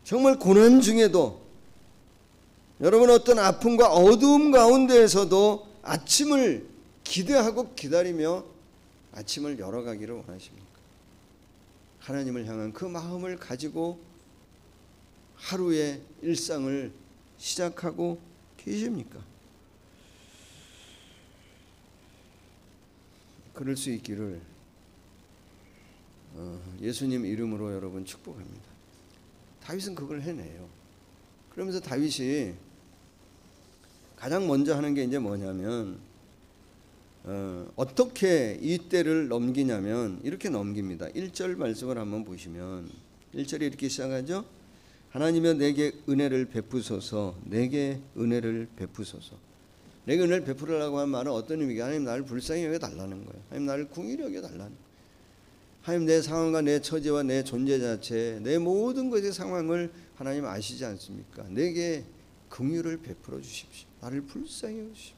정말 고난 중에도 여러분 어떤 아픔과 어두움 가운데에서도 아침을 기대하고 기다리며 아침을 열어가기를 원하십니까? 하나님을 향한 그 마음을 가지고 하루의 일상을 시작하고 계십니까? 그럴 수 있기를 예수님 이름으로 여러분 축복합니다. 다윗은 그걸 해내요. 그러면서 다윗이 가장 먼저 하는 게 이제 뭐냐면 어떻게 이 때를 넘기냐면 이렇게 넘깁니다. 1절 말씀을 한번 보시면 1절이 이렇게 시작하죠. 하나님이여 내게 은혜를 베푸소서. 내게 은혜를 베푸소서. 내게 은혜를 베푸라고 하는 말은 어떤 의미가 하나님 나를 불쌍히 여겨달라는 거예요. 하나님 나를 궁일히 여겨달라는 거예요. 하나님 내 상황과 내 처지와 내 존재 자체, 내 모든 것의 상황을 하나님 아시지 않습니까? 내게 긍휼을 베풀어 주십시오. 나를 불쌍히 여기십시오.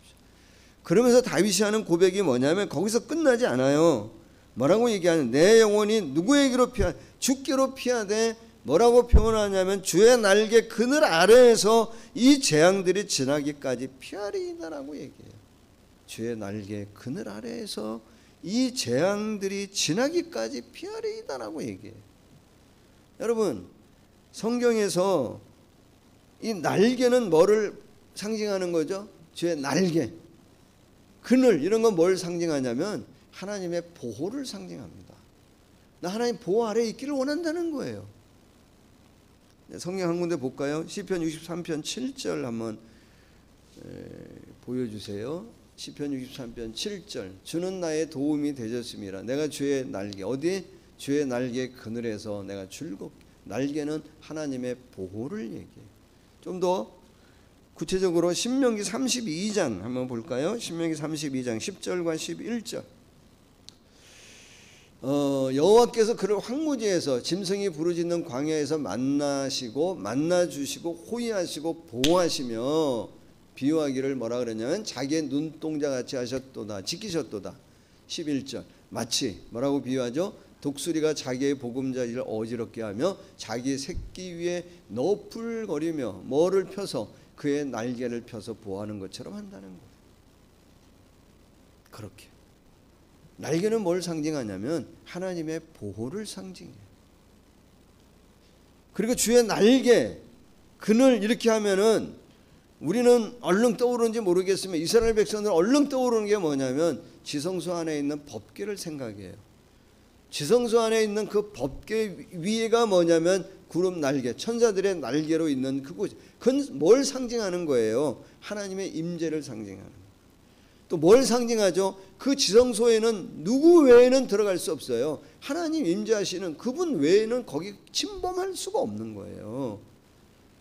그러면서 다윗이 하는 고백이 뭐냐면 거기서 끝나지 않아요. 뭐라고 얘기하는? 내 영혼이 누구에게로 주께로 피하되 뭐라고 표현하냐면 주의 날개 그늘 아래에서 이 재앙들이 지나기까지 피하리이다라고 얘기해요. 주의 날개 그늘 아래에서 이 재앙들이 지나기까지 피하리이다라고 얘기해요. 여러분 성경에서 이 날개는 뭐를 상징하는 거죠? 주의 날개, 그늘 이런 건 뭘 상징하냐면 하나님의 보호를 상징합니다. 나 하나님 보호 아래에 있기를 원한다는 거예요. 성경 한 군데 볼까요? 시편 63편 7절 한번 보여주세요. 시편 63편 7절 주는 나의 도움이 되셨습니다. 내가 주의 날개 어디? 주의 날개 그늘에서 내가 즐겁게. 날개는 하나님의 보호를 얘기해요. 좀 더 구체적으로 신명기 32장 한번 볼까요? 신명기 32장 10절과 11절 여호와께서 그를 황무지에서 짐승이 부르짖는 광야에서 만나시고 만나주시고 호위하시고 보호하시며 비유하기를 뭐라 그러냐면 자기의 눈동자같이 하셨도다 지키셨도다. 11절 마치 뭐라고 비유하죠? 독수리가 자기의 보금자리를 어지럽게 하며 자기 새끼 위에 너풀거리며 뭐를 펴서 그의 날개를 펴서 보호하는 것처럼 한다는 거예요. 그렇게 날개는 뭘 상징하냐면 하나님의 보호를 상징해요. 그리고 주의 날개 그늘 이렇게 하면은 우리는 얼른 떠오르는지 모르겠으면 이스라엘 백성들은 얼른 떠오르는 게 뭐냐면 지성소 안에 있는 법궤를 생각해요. 지성소 안에 있는 그 법궤 위에가 뭐냐면 구름 날개, 천사들의 날개로 있는 그곳. 그건 뭘 상징하는 거예요? 하나님의 임재를 상징하는 거예요. 또 뭘 상징하죠? 그 지성소에는 누구 외에는 들어갈 수 없어요. 하나님 임재하시는 그분 외에는 거기 침범할 수가 없는 거예요.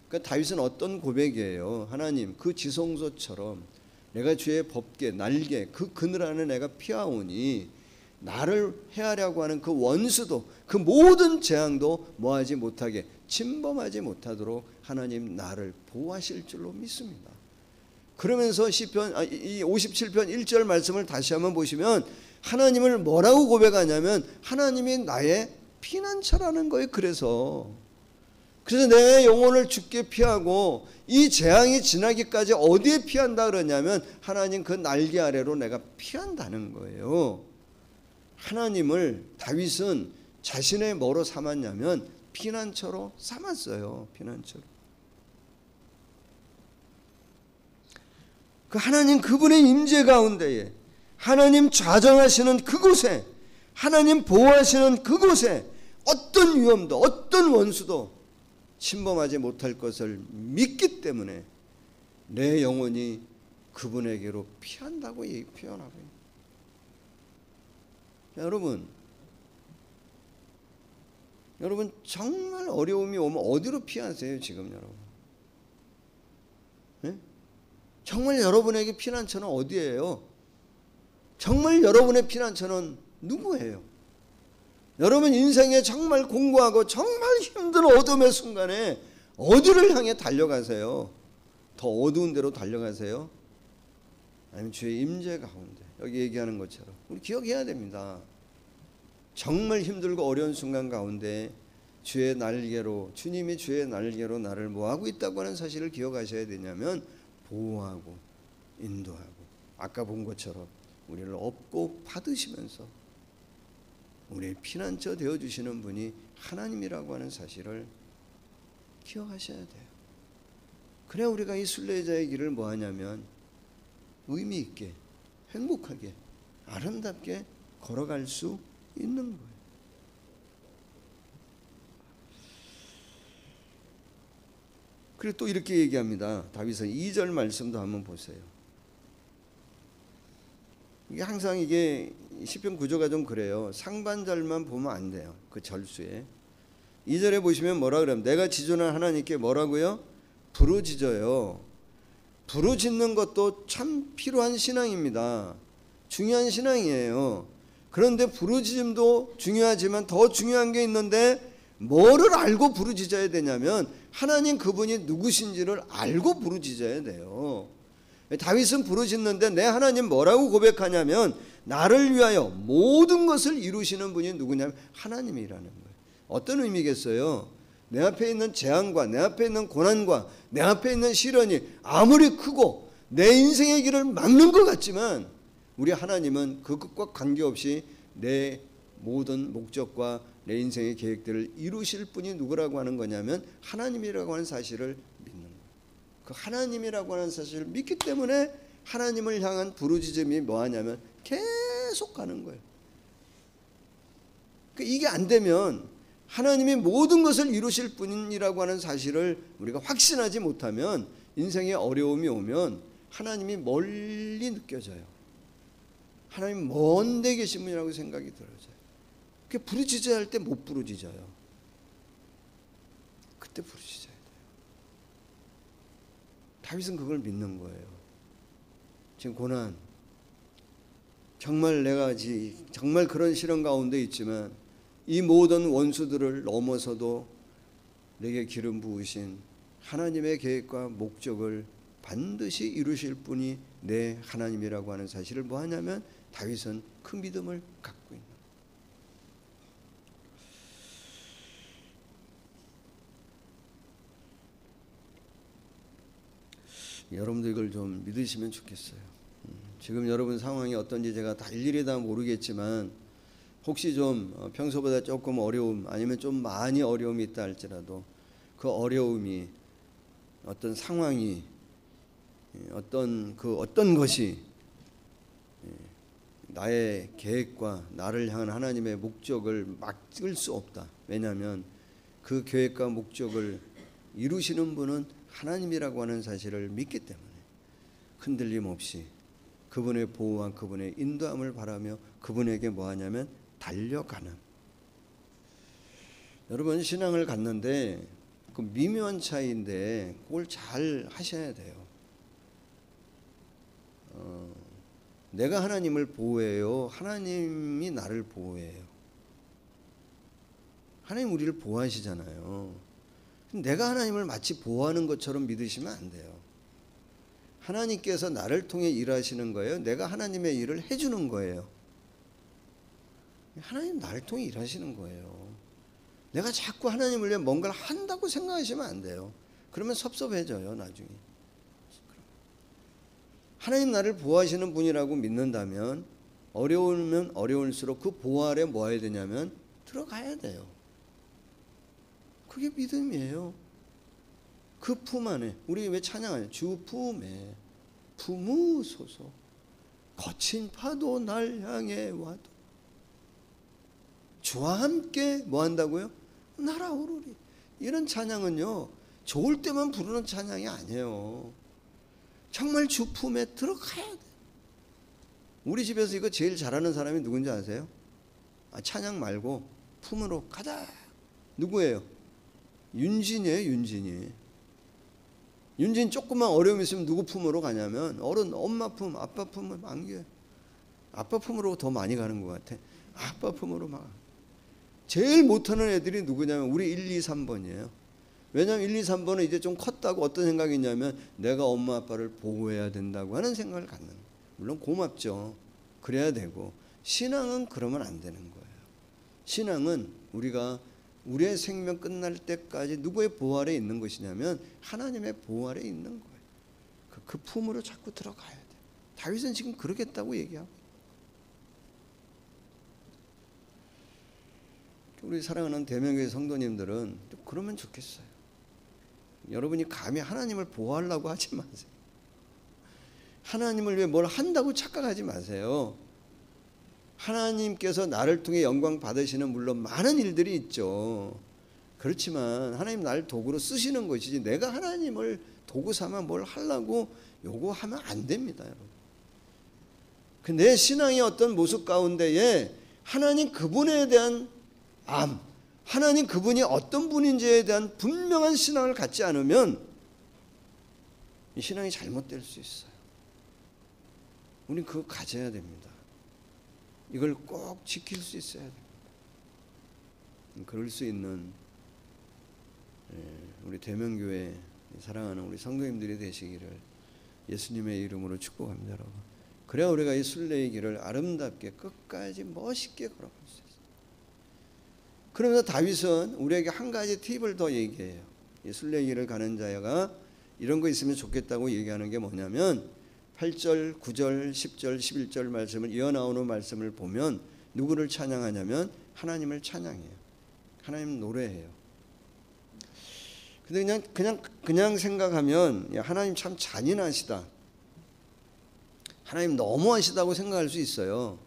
그러니까 다윗은 어떤 고백이에요? 하나님, 그 지성소처럼 내가 주의 법궤 날개 그 그늘 안에 내가 피하오니 나를 해하려고 하는 그 원수도 그 모든 재앙도 뭐하지 못하게 침범하지 못하도록 하나님 나를 보호하실 줄로 믿습니다. 그러면서 시편 이 57편 1절 말씀을 다시 한번 보시면 하나님을 뭐라고 고백하냐면 하나님이 나의 피난처라는 거예요. 그래서 내 영혼을 주께 피하고 이 재앙이 지나기까지 어디에 피한다 그러냐면 하나님 그 날개 아래로 내가 피한다는 거예요. 하나님을 다윗은 자신의 뭐로 삼았냐면 피난처로 삼았어요. 피난처로. 그 하나님 그분의 임재 가운데에 하나님 좌정하시는 그곳에 하나님 보호하시는 그곳에 어떤 위험도 어떤 원수도 침범하지 못할 것을 믿기 때문에 내 영혼이 그분에게로 피한다고 표현하고 있습니다. 여러분 정말 어려움이 오면 어디로 피하세요? 지금 여러분 네? 정말 여러분에게 피난처는 어디예요? 정말 여러분의 피난처는 누구예요? 여러분 인생에 정말 공고하고 정말 힘든 어둠의 순간에 어디를 향해 달려가세요? 더 어두운 데로 달려가세요? 아니면 주의 임재 가운데 여기 얘기하는 것처럼 우리 기억해야 됩니다. 정말 힘들고 어려운 순간 가운데 주의 날개로 주님이 주의 날개로 나를 뭐하고 있다고 하는 사실을 기억하셔야 되냐면 보호하고 인도하고 아까 본 것처럼 우리를 업고 받으시면서 우리의 피난처 되어주시는 분이 하나님이라고 하는 사실을 기억하셔야 돼요. 그래야 우리가 이 순례자의 길을 뭐하냐면 의미 있게 행복하게 아름답게 걸어갈 수 있는 거예요. 그리고 또 이렇게 얘기합니다. 다윗은 2절 말씀도 한번 보세요. 이게 항상 이게 시편 구조가 좀 그래요. 상반절만 보면 안 돼요. 그 절수에 2절에 보시면 뭐라 그러면 내가 지존한 하나님께 뭐라고요? 부르짖어요. 부르짖는 것도 참 필요한 신앙입니다. 중요한 신앙이에요. 그런데 부르짖음도 중요하지만 더 중요한 게 있는데 뭐를 알고 부르짖어야 되냐면 하나님 그분이 누구신지를 알고 부르짖어야 돼요. 다윗은 부르짖는데 내 하나님 뭐라고 고백하냐면 나를 위하여 모든 것을 이루시는 분이 누구냐면 하나님이라는 거예요. 어떤 의미겠어요? 내 앞에 있는 재앙과 내 앞에 있는 고난과 내 앞에 있는 시련이 아무리 크고 내 인생의 길을 막는 것 같지만 우리 하나님은 그것과 관계없이 내 모든 목적과 내 인생의 계획들을 이루실 분이 누구라고 하는 거냐면 하나님이라고 하는 사실을 믿는 거예요. 그 하나님이라고 하는 사실을 믿기 때문에 하나님을 향한 부르짖음이 뭐하냐면 계속 가는 거예요. 이게 안 되면 하나님이 모든 것을 이루실 분이라고 하는 사실을 우리가 확신하지 못하면 인생에 어려움이 오면 하나님이 멀리 느껴져요. 하나님 먼 데 계신 분이라고 생각이 들어져요. 그 부르짖어야 할 때 못 부르짖어요. 그때 부르짖어야 돼요. 다윗은 그걸 믿는 거예요. 지금 고난 정말 내가 정말 그런 시련 가운데 있지만 이 모든 원수들을 넘어서도 내게 기름 부으신 하나님의 계획과 목적을 반드시 이루실 분이 내 하나님이라고 하는 사실을 뭐 하냐면 다윗은 그 믿음을 갖고 있는 거예요. 여러분도 이걸 좀 믿으시면 좋겠어요. 지금 여러분 상황이 어떤지 제가 다 일일이 다 모르겠지만 혹시 좀 평소보다 조금 어려움 아니면 좀 많이 어려움이 있다 할지라도 그 어려움이 어떤 상황이 어떤 것이 나의 계획과 나를 향한 하나님의 목적을 막을 수 없다. 왜냐하면 그 계획과 목적을 이루시는 분은 하나님이라고 하는 사실을 믿기 때문에 흔들림 없이 그분의 보호와 그분의 인도함을 바라며 그분에게 뭐하냐면 달려가는. 여러분 신앙을 갖는데 그 미묘한 차이인데 그걸 잘 하셔야 돼요. 내가 하나님을 보호해요? 하나님이 나를 보호해요? 하나님 우리를 보호하시잖아요. 내가 하나님을 마치 보호하는 것처럼 믿으시면 안 돼요. 하나님께서 나를 통해 일하시는 거예요? 내가 하나님의 일을 해주는 거예요? 하나님 나를 통해 일하시는 거예요. 내가 자꾸 하나님을 위해 뭔가를 한다고 생각하시면 안 돼요. 그러면 섭섭해져요 나중에. 하나님 나를 보호하시는 분이라고 믿는다면 어려우면 어려울수록 그 보호 아래 뭐 해야 되냐면 들어가야 돼요. 그게 믿음이에요. 그 품 안에 우리 왜 찬양하냐? 주 품에 품으소서 거친 파도 날 향해 와도 주와 함께 뭐 한다고요? 날아오르리. 이런 찬양은요 좋을 때만 부르는 찬양이 아니에요. 정말 주 품에 들어가야 돼. 우리 집에서 이거 제일 잘하는 사람이 누군지 아세요? 찬양 말고 품으로 가자. 누구예요? 윤진이에요. 윤진이. 윤진 조금만 어려움 있으면 누구 품으로 가냐면 어른 엄마 품, 아빠 품을 안겨요. 아빠 품으로 더 많이 가는 것 같아. 아빠 품으로 막. 제일 못하는 애들이 누구냐면 우리 1, 2, 3번이에요. 왜냐하면 1, 2, 3번은 이제 좀 컸다고 어떤 생각이 있냐면 내가 엄마 아빠를 보호해야 된다고 하는 생각을 갖는 거예요. 물론 고맙죠. 그래야 되고. 신앙은 그러면 안 되는 거예요. 신앙은 우리가 우리의 생명 끝날 때까지 누구의 보호 아래 있는 것이냐면 하나님의 보호 아래 있는 거예요. 그 품으로 자꾸 들어가야 돼요. 다윗은 지금 그러겠다고 얘기하고. 우리 사랑하는 대명교회 성도님들은 좀 그러면 좋겠어요. 여러분이 감히 하나님을 보호하려고 하지 마세요. 하나님을 위해 뭘 한다고 착각하지 마세요. 하나님께서 나를 통해 영광 받으시는 물론 많은 일들이 있죠. 그렇지만 하나님 나를 도구로 쓰시는 것이지 내가 하나님을 도구 삼아 뭘 하려고 요구하면 안 됩니다. 여러분. 내 신앙의 어떤 모습 가운데에 하나님 그분에 대한 하나님 그분이 어떤 분인지에 대한 분명한 신앙을 갖지 않으면 이 신앙이 잘못될 수 있어요. 우리는 그거 가져야 됩니다. 이걸 꼭 지킬 수 있어야 됩니다. 그럴 수 있는 우리 대명교회 사랑하는 우리 성도님들이 되시기를 예수님의 이름으로 축복합니다. 여러분. 그래야 우리가 이 순례의 길을 아름답게 끝까지 멋있게 걸어갈 수 있어요. 그러면서 다윗은 우리에게 한 가지 팁을 더 얘기해요. 이 순례의 길을 가는 자가 이런 거 있으면 좋겠다고 얘기하는 게 뭐냐면 8절, 9절, 10절, 11절 말씀을 이어나오는 말씀을 보면 누구를 찬양하냐면 하나님을 찬양해요. 하나님 노래해요. 근데 그냥 생각하면 야, 하나님 참 잔인하시다. 하나님 너무하시다고 생각할 수 있어요.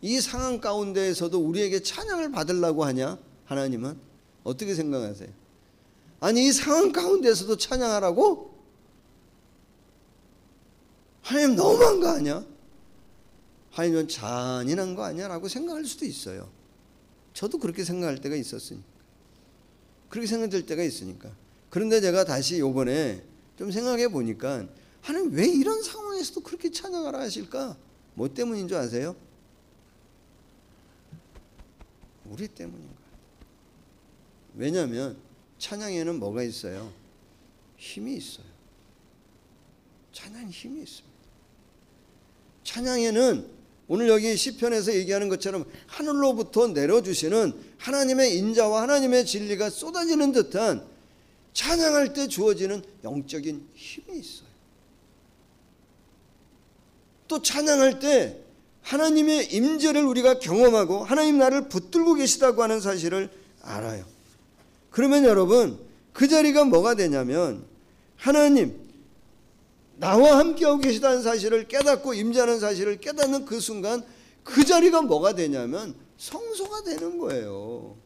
이 상황 가운데에서도 우리에게 찬양을 받으려고 하냐? 하나님은 어떻게 생각하세요? 아니 이 상황 가운데에서도 찬양하라고? 하나님 너무한 거 아니야? 하나님은 잔인한 거 아니야? 라고 생각할 수도 있어요. 저도 그렇게 생각할 때가 있었으니까. 그렇게 생각될 때가 있으니까. 그런데 제가 다시 요번에 좀 생각해 보니까 하나님 왜 이런 상황에서도 그렇게 찬양하라 하실까? 뭐 때문인 줄 아세요? 우리 때문인 거예요. 왜냐하면 찬양에는 뭐가 있어요? 힘이 있어요. 찬양에 힘이 있습니다. 찬양에는 오늘 여기 시편에서 얘기하는 것처럼 하늘로부터 내려주시는 하나님의 인자와 하나님의 진리가 쏟아지는 듯한 찬양할 때 주어지는 영적인 힘이 있어요. 또 찬양할 때 하나님의 임재를 우리가 경험하고 하나님 나를 붙들고 계시다고 하는 사실을 알아요. 그러면 여러분 그 자리가 뭐가 되냐면 하나님 나와 함께하고 계시다는 사실을 깨닫고 임재하는 사실을 깨닫는 그 순간 그 자리가 뭐가 되냐면 성소가 되는 거예요.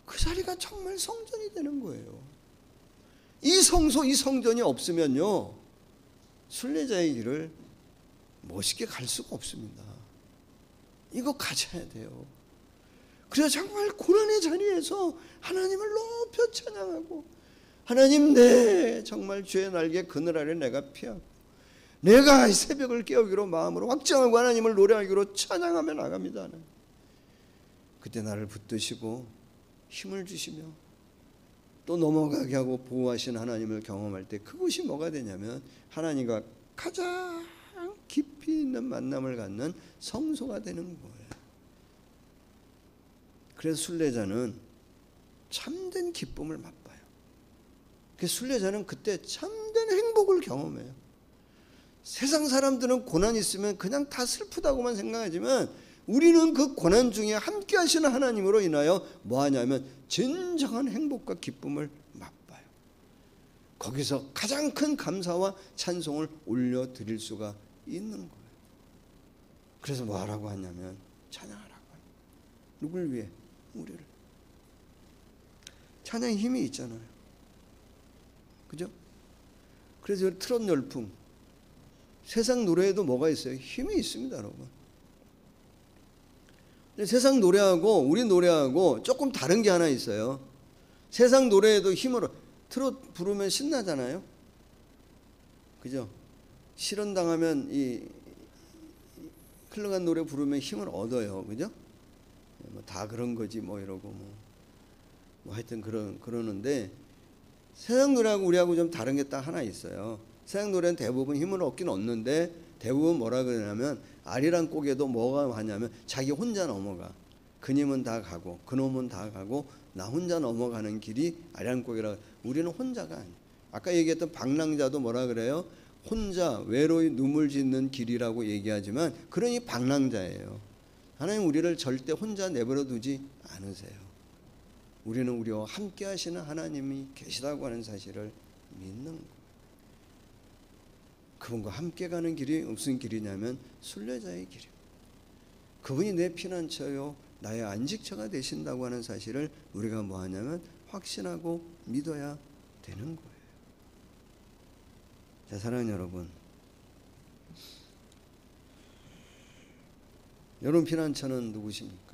그 자리가 정말 성전이 되는 거예요. 이 성소, 이 성전이 없으면요, 순례자의 길을 멋있게 갈 수가 없습니다. 이거 가져야 돼요. 그래서 정말 고난의 자리에서 하나님을 높여 찬양하고, 하나님, 내 정말 주의 날개 그늘 아래 내가 피하고 내가 이 새벽을 깨우기로 마음으로 확정하고 하나님을 노래하기로 찬양하며 나갑니다. 그때 나를 붙드시고 힘을 주시며 또 넘어가게 하고 보호하신 하나님을 경험할 때 그것이 뭐가 되냐면 하나님과 가장 깊이 있는 만남을 갖는 성소가 되는 거예요. 그래서 순례자는 참된 기쁨을 맛봐요. 그 순례자는 그때 참된 행복을 경험해요. 세상 사람들은 고난이 있으면 그냥 다 슬프다고만 생각하지만 우리는 그 고난 중에 함께 하시는 하나님으로 인하여 뭐 하냐면 진정한 행복과 기쁨을 맛봐요. 거기서 가장 큰 감사와 찬송을 올려드릴 수가 있는 거예요. 그래서 뭐 하라고 하냐면 찬양하라고 해요. 누굴 위해? 우리를. 찬양의 힘이 있잖아요. 그죠? 그래서 트롯 열풍, 세상 노래에도 뭐가 있어요? 힘이 있습니다, 여러분. 세상 노래하고 우리 노래하고 조금 다른 게 하나 있어요. 세상 노래에도 힘으로, 트롯 부르면 신나잖아요. 그죠? 실현당하면 이 흘러간 노래 부르면 힘을 얻어요. 그죠? 뭐 다 그런 거지 뭐 이러고 뭐 하여튼 그러는데 세상 노래하고 우리하고 좀 다른 게 딱 하나 있어요. 세상 노래는 대부분 힘을 얻긴 얻는데 대부분 뭐라 그러냐면 아리랑 곡에도 뭐가 하냐면 자기 혼자 넘어가. 그님은 다 가고 그놈은 다 가고 나 혼자 넘어가는 길이 아리랑 곡이라. 우리는 혼자가 아니에요. 아까 얘기했던 방랑자도 뭐라 그래요? 혼자 외로이 눈물 짓는 길이라고 얘기하지만 그러니 방랑자예요. 하나님 우리를 절대 혼자 내버려 두지 않으세요. 우리는 우리와 함께 하시는 하나님이 계시다고 하는 사실을 믿는 거예요. 그분과 함께 가는 길이 무슨 길이냐면 순례자의 길이에요. 그분이 내 피난처요 나의 안식처가 되신다고 하는 사실을 우리가 뭐 하냐면 확신하고 믿어야 되는 거예요. 자, 사랑하는 여러분, 여러분 피난처는 누구십니까?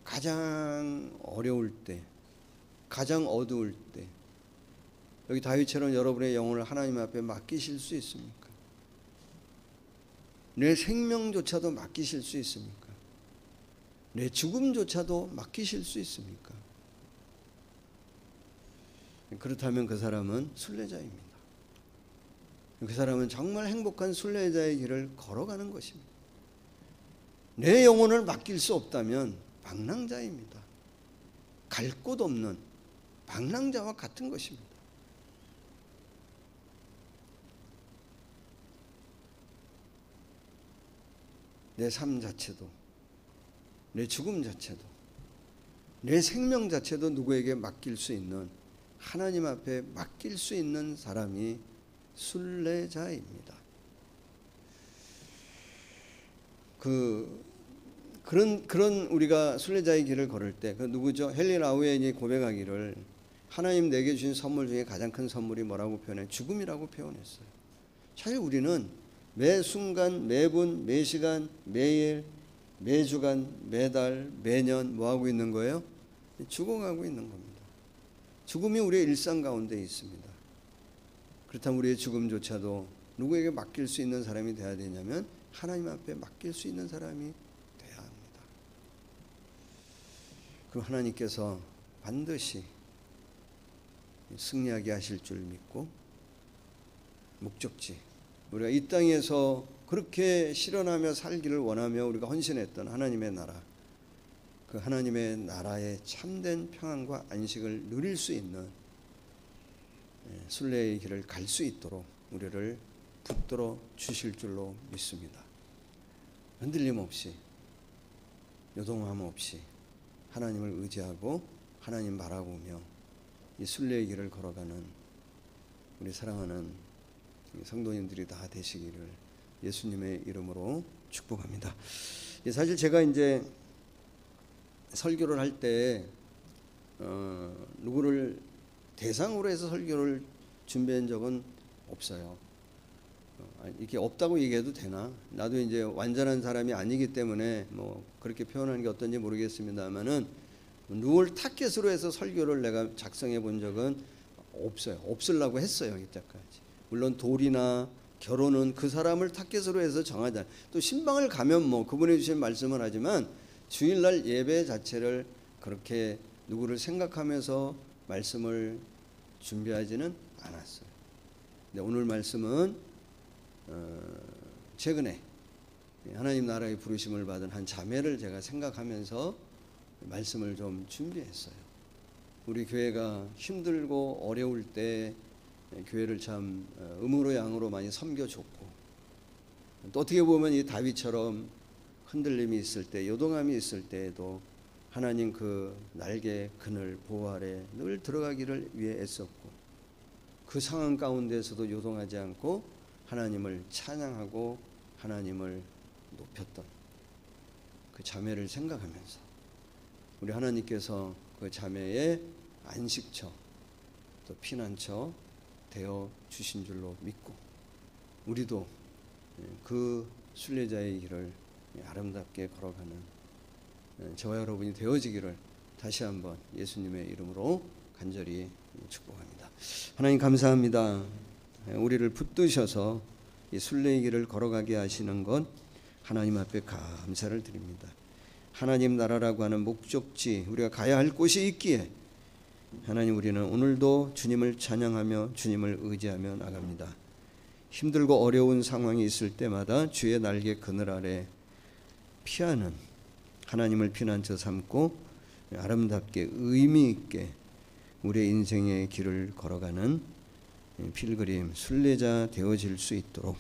가장 어려울 때, 가장 어두울 때 여기 다윗처럼 여러분의 영혼을 하나님 앞에 맡기실 수 있습니까? 내 생명조차도 맡기실 수 있습니까? 내 죽음조차도 맡기실 수 있습니까? 그렇다면 그 사람은 순례자입니다. 그 사람은 정말 행복한 순례자의 길을 걸어가는 것입니다. 내 영혼을 맡길 수 없다면 방랑자입니다. 갈 곳 없는 방랑자와 같은 것입니다. 내 삶 자체도, 내 죽음 자체도, 내 생명 자체도 누구에게 맡길 수 있는, 하나님 앞에 맡길 수 있는 사람이 순례자입니다. 그런 우리가 순례자의 길을 걸을 때 그 누구죠? 헨리 라우엔이 고백하기를 하나님 내게 주신 선물 중에 가장 큰 선물이 뭐라고 표현해? 죽음이라고 표현했어요. 사실 우리는 매 순간, 매분, 매시간, 매일, 매주간, 매달, 매년 뭐 하고 있는 거예요? 죽어가고 있는 겁니다. 죽음이 우리의 일상 가운데 있습니다. 그렇다면 우리의 죽음조차도 누구에게 맡길 수 있는 사람이 되어야 되냐면 하나님 앞에 맡길 수 있는 사람이 되어야 합니다. 그럼 하나님께서 반드시 승리하게 하실 줄 믿고 목적지, 우리가 이 땅에서 그렇게 실현하며 살기를 원하며 우리가 헌신했던 하나님의 나라, 그 하나님의 나라의 참된 평안과 안식을 누릴 수 있는 순례의 길을 갈 수 있도록 우리를 붙들어 주실 줄로 믿습니다. 흔들림 없이, 요동함 없이 하나님을 의지하고 하나님 바라보며 이 순례의 길을 걸어가는 우리 사랑하는 성도님들이 다 되시기를 예수님의 이름으로 축복합니다. 사실 제가 이제 설교를 할 때 누구를 대상으로 해서 설교를 준비한 적은 없어요. 이렇게 없다고 얘기해도 되나? 나도 이제 완전한 사람이 아니기 때문에 뭐 그렇게 표현하는 게 어떤지 모르겠습니다만은 누굴 타겟으로 해서 설교를 내가 작성해 본 적은 없어요. 없으려고 했어요, 이때까지. 물론 돌이나 결혼은 그 사람을 타겟으로 해서 정하자. 또 신방을 가면 뭐 그분이 주신 말씀을 하지만 주일날 예배 자체를 그렇게 누구를 생각하면서 말씀을 준비하지는 않았어요. 근데 오늘 말씀은 최근에 하나님 나라의 부르심을 받은 한 자매를 제가 생각하면서 말씀을 좀 준비했어요. 우리 교회가 힘들고 어려울 때 교회를 참 음으로 양으로 많이 섬겨줬고, 또 어떻게 보면 이 다윗처럼 흔들림이 있을 때, 요동함이 있을 때에도 하나님 그 날개 그늘 보호 아래 늘 들어가기를 위해 애썼고, 그 상황 가운데서도 요동하지 않고 하나님을 찬양하고 하나님을 높였던 그 자매를 생각하면서 우리 하나님께서 그 자매의 안식처 또 피난처 되어 주신 줄로 믿고, 우리도 그 순례자의 길을 아름답게 걸어가는 저와 여러분이 되어지기를 다시 한번 예수님의 이름으로 간절히 축복합니다. 하나님 감사합니다. 우리를 붙드셔서 이 순례의 길을 걸어가게 하시는 것 하나님 앞에 감사를 드립니다. 하나님 나라라고 하는 목적지, 우리가 가야 할 곳이 있기에 하나님 우리는 오늘도 주님을 찬양하며 주님을 의지하며 나갑니다. 힘들고 어려운 상황이 있을 때마다 주의 날개 그늘 아래 피하는 하나님을 피난처 삼고 아름답게 의미 있게 우리의 인생의 길을 걸어가는 필그림 순례자 되어질 수 있도록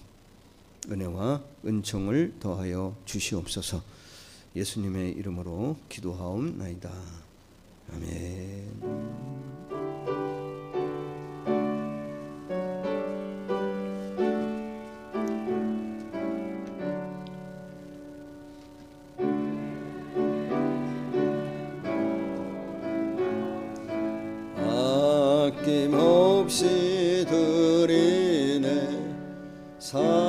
은혜와 은총을 더하여 주시옵소서. 예수님의 이름으로 기도하옵나이다. 아멘. 아낌없이 드리네 사랑하고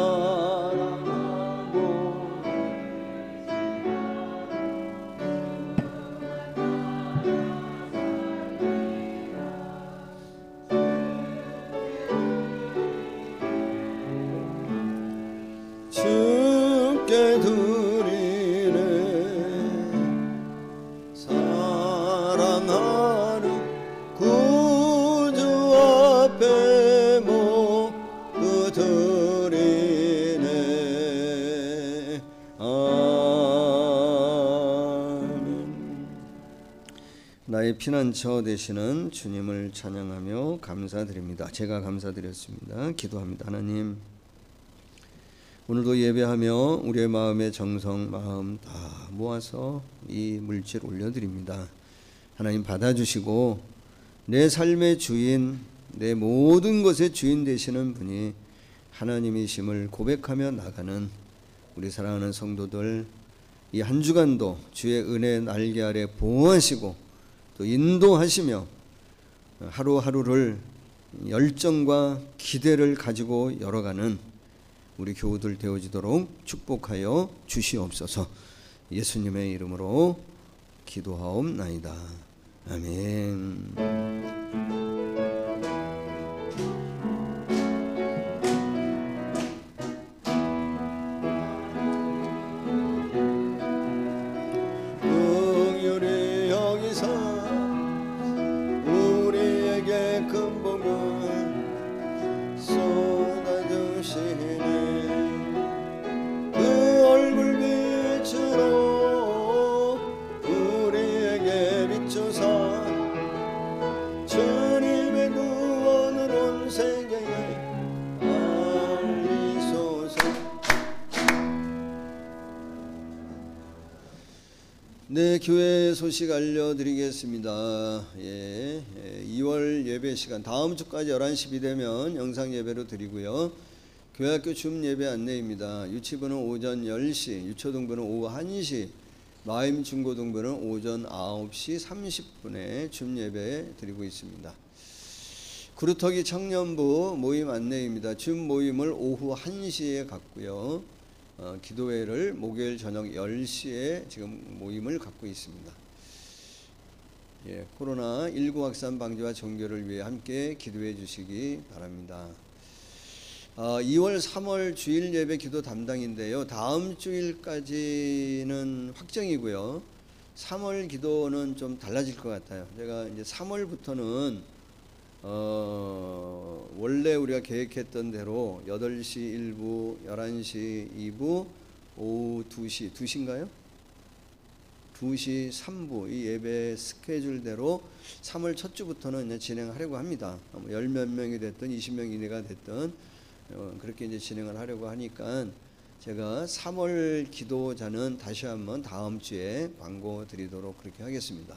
주께 드리네 사랑하는 구주 앞에 모두 드리네. 아멘. 나의 피난처 되시는 주님을 찬양하며 감사드립니다. 제가 감사드렸습니다. 기도합니다. 하나님, 오늘도 예배하며 우리의 마음의 정성, 마음 다 모아서 이 물질 올려드립니다. 하나님 받아주시고 내 삶의 주인, 내 모든 것의 주인 되시는 분이 하나님이심을 고백하며 나가는 우리 사랑하는 성도들, 이 한 주간도 주의 은혜 날개 아래 보호하시고 또 인도하시며 하루하루를 열정과 기대를 가지고 열어가는 우리 교우들 되어지도록 축복하여 주시옵소서. 예수님의 이름으로 기도하옵나이다. 아멘. 긍휼히 여기사 우리에게 큰 복을 쏟아주시네. 그 얼굴 빛으로 우리에게 비추사 주님의 구원을 온 세계에 알리소서. 네, 교회 소식 알려드리겠습니다. 2월 예배 시간 다음 주까지 11시 되면 영상 예배로 드리고요. 교회학교 줌 예배 안내입니다. 유치부는 오전 10시, 유초등부는 오후 1시, 마임 중고등부는 오전 9시 30분에 줌 예배 드리고 있습니다. 구루터기 청년부 모임 안내입니다. 줌 모임을 오후 1시에 갖고요. 기도회를 목요일 저녁 10시에 지금 모임을 갖고 있습니다. 예, 코로나19 확산 방지와 종교를 위해 함께 기도해 주시기 바랍니다. 2월 3월 주일 예배 기도 담당인데요. 다음 주일까지는 확정이고요. 3월 기도는 좀 달라질 것 같아요. 제가 이제 3월부터는 원래 우리가 계획했던 대로 8시 1부, 11시 2부, 오후 2시, 2시인가요? 2시 3부 이 예배 스케줄대로 3월 첫 주부터는 이제 진행하려고 합니다. 10몇 명이 됐든 20명 이내가 됐든 그렇게 이제 진행을 하려고 하니까 제가 3월 기도자는 다시 한번 다음 주에 광고 드리도록 그렇게 하겠습니다.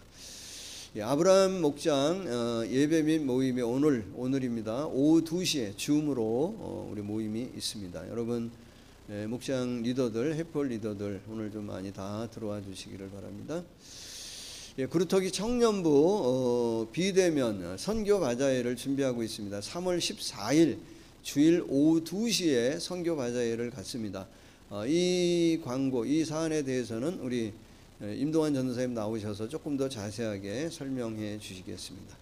예, 아브라함 목장 예배 및 모임이 오늘입니다. 오후 2시에 줌으로 우리 모임이 있습니다. 여러분 목장 리더들, 해플 리더들 오늘 좀 많이 다 들어와 주시기를 바랍니다. 예, 구루터기 청년부 비대면 선교 바자회를 준비하고 있습니다. 3월 14일 주일 오후 2시에 선교 바자회를 갖습니다. 이 광고, 이 사안에 대해서는 우리 임동환 전도사님 나오셔서 조금 더 자세하게 설명해 주시겠습니다.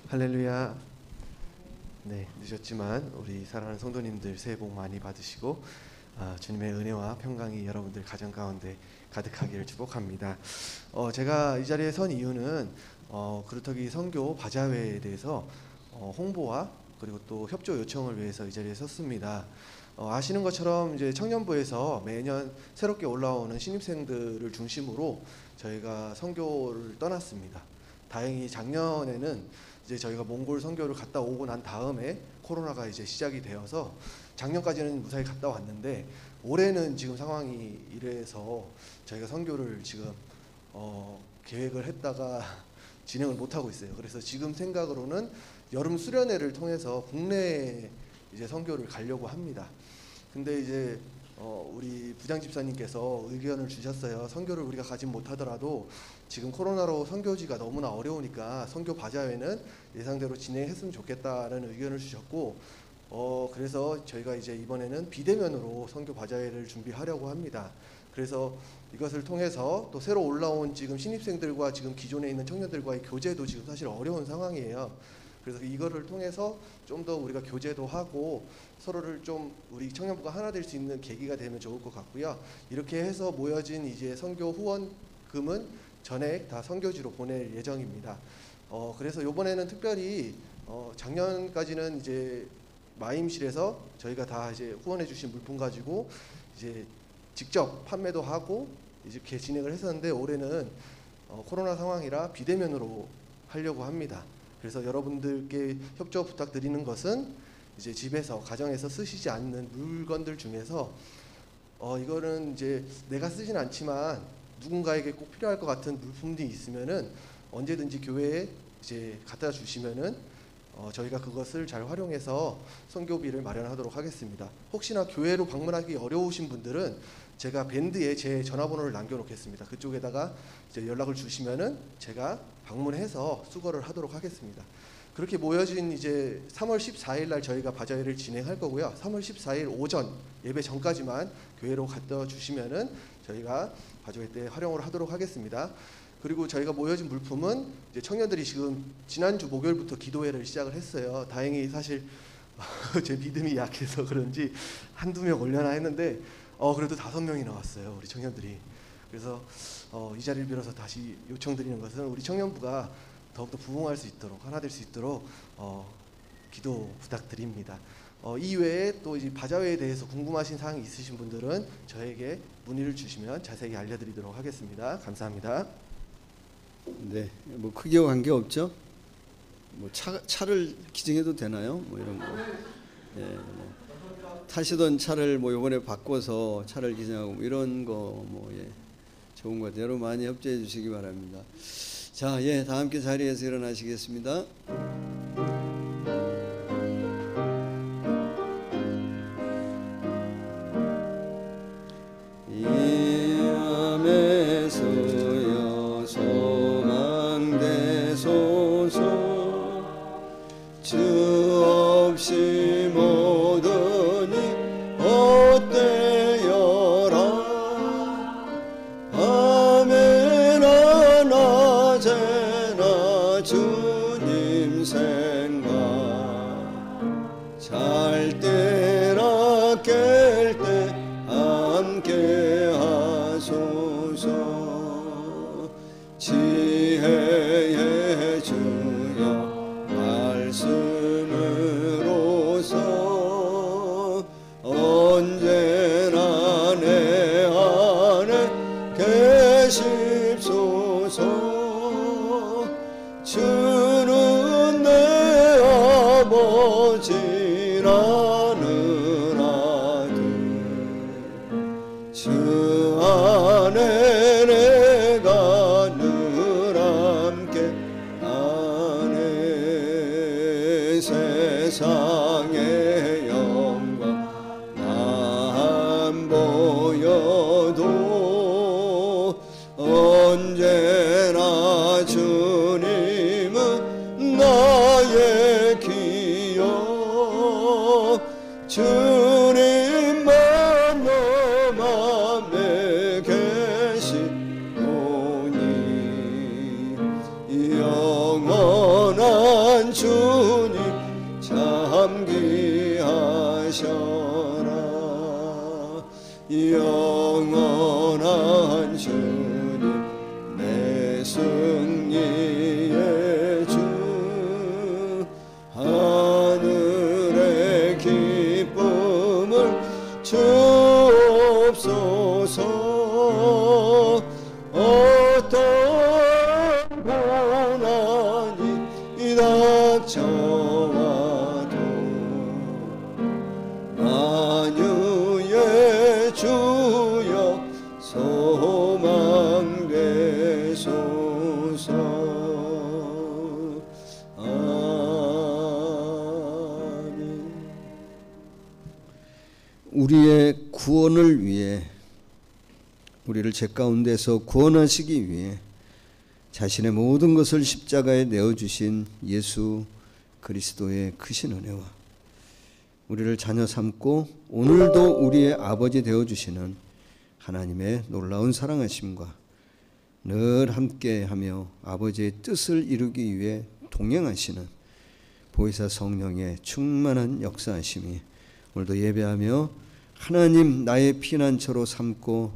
할렐루야. 네, 늦었지만 우리 사랑하는 성도님들 새해 복 많이 받으시고 주님의 은혜와 평강이 여러분들 가정 가운데 가득하기를 축복합니다. 제가 이 자리에 선 이유는 구루터기 선교 바자회에 대해서 홍보와 그리고 또 협조 요청을 위해서 이 자리에 섰습니다. 아시는 것처럼 이제 청년부에서 매년 새롭게 올라오는 신입생들을 중심으로 저희가 선교를 떠났습니다. 다행히 작년에는 이제 저희가 몽골 선교를 갔다 오고 난 다음에 코로나가 이제 시작이 되어서 작년까지는 무사히 갔다 왔는데 올해는 지금 상황이 이래서 저희가 선교를 지금 계획을 했다가 진행을 못 하고 있어요. 그래서 지금 생각으로는 여름 수련회를 통해서 국내에 이제 선교를 가려고 합니다. 근데 이제 우리 부장 집사님께서 의견을 주셨어요. 선교를 우리가 가진 못하더라도 지금 코로나로 선교지가 너무나 어려우니까 선교 바자회는 예상대로 진행했으면 좋겠다는 의견을 주셨고 그래서 저희가 이제 이번에는 비대면으로 선교 바자회를 준비하려고 합니다. 그래서 이것을 통해서 또 새로 올라온 지금 신입생들과 지금 기존에 있는 청년들과의 교제도 지금 사실 어려운 상황이에요. 그래서 이거를 통해서 좀 더 우리가 교제도 하고 서로를 좀 우리 청년부가 하나 될 수 있는 계기가 되면 좋을 것 같고요. 이렇게 해서 모여진 이제 선교 후원금은 전액 다 선교지로 보낼 예정입니다. 그래서 이번에는 특별히 작년까지는 이제 마임실에서 저희가 다 이제 후원해 주신 물품 가지고 이제 직접 판매도 하고 이렇게 진행을 했었는데 올해는 코로나 상황이라 비대면으로 하려고 합니다. 그래서 여러분들께 협조 부탁드리는 것은 이제 집에서 가정에서 쓰시지 않는 물건들 중에서 이거는 이제 내가 쓰진 않지만 누군가에게 꼭 필요할 것 같은 물품들이 있으면은 언제든지 교회에 이제 갖다 주시면은 저희가 그것을 잘 활용해서 선교비를 마련하도록 하겠습니다. 혹시나 교회로 방문하기 어려우신 분들은 제가 밴드에 제 전화번호를 남겨놓겠습니다. 그쪽에다가 이제 연락을 주시면은 제가 방문해서 수거를 하도록 하겠습니다. 그렇게 모여진 이제 3월 14일 날 저희가 바자회를 진행할 거고요. 3월 14일 오전 예배 전까지만 교회로 갖다 주시면은 저희가 바자회 때 활용을 하도록 하겠습니다. 그리고 저희가 모여진 물품은 이제 청년들이 지금 지난주 목요일부터 기도회를 시작을 했어요. 다행히 사실 제 믿음이 약해서 그런지 한두 명 올려나 했는데 그래도 5명이 나왔어요. 우리 청년들이. 그래서 이 자리를 빌어서 다시 요청드리는 것은 우리 청년부가 더욱더 부흥할 수 있도록 하나 될 수 있도록 기도 부탁드립니다. 이외에 또 이제 바자회에 대해서 궁금하신 사항이 있으신 분들은 저에게 문의를 주시면 자세히 알려드리도록 하겠습니다. 감사합니다. 네, 뭐 크기와 관계 없죠. 뭐 차를 기증해도 되나요? 뭐 이런 거. 예, 뭐 타시던 차를 뭐 이번에 바꿔서 차를 기증하고 뭐 이런 거 뭐 예, 좋은 것 같아요. 여러분 많이 협조해 주시기 바랍니다. 자, 예, 다 함께 자리에서 일어나시겠습니다. 이 맘에서여 소망되소서. 주 없이 모든 이 헛되어라. 밤에나 낮에나 주님 생각, 잘 때나 깰 때 함께 하소서. 지혜의 주여 말씀으로서 언제나 내 안에 계십소서. 주는 내 아버지라는 아들, 주 안에 내가 늘 함께 하네. 세상의 영광 안 보여도 언제나 주님은 나의 기여. 주님만 너 맘에 계시오니 영원한 주님 참 귀하셔라. 영원한 주님 내 승리의 주, 하늘의 기쁨을 주옵소서. 어떤 고난이 닥쳐와도 만유의 주여 소망되소서. 아멘. 우리의 구원을 위해, 우리를 죄 가운데서 구원하시기 위해 자신의 모든 것을 십자가에 내어주신 예수 그리스도의 크신 은혜와 우리를 자녀 삼고 오늘도 우리의 아버지 되어주시는 하나님의 놀라운 사랑하심과 늘 함께하며 아버지의 뜻을 이루기 위해 동행하시는 보혜사 성령의 충만한 역사하심이 오늘도 예배하며 하나님 나의 피난처로 삼고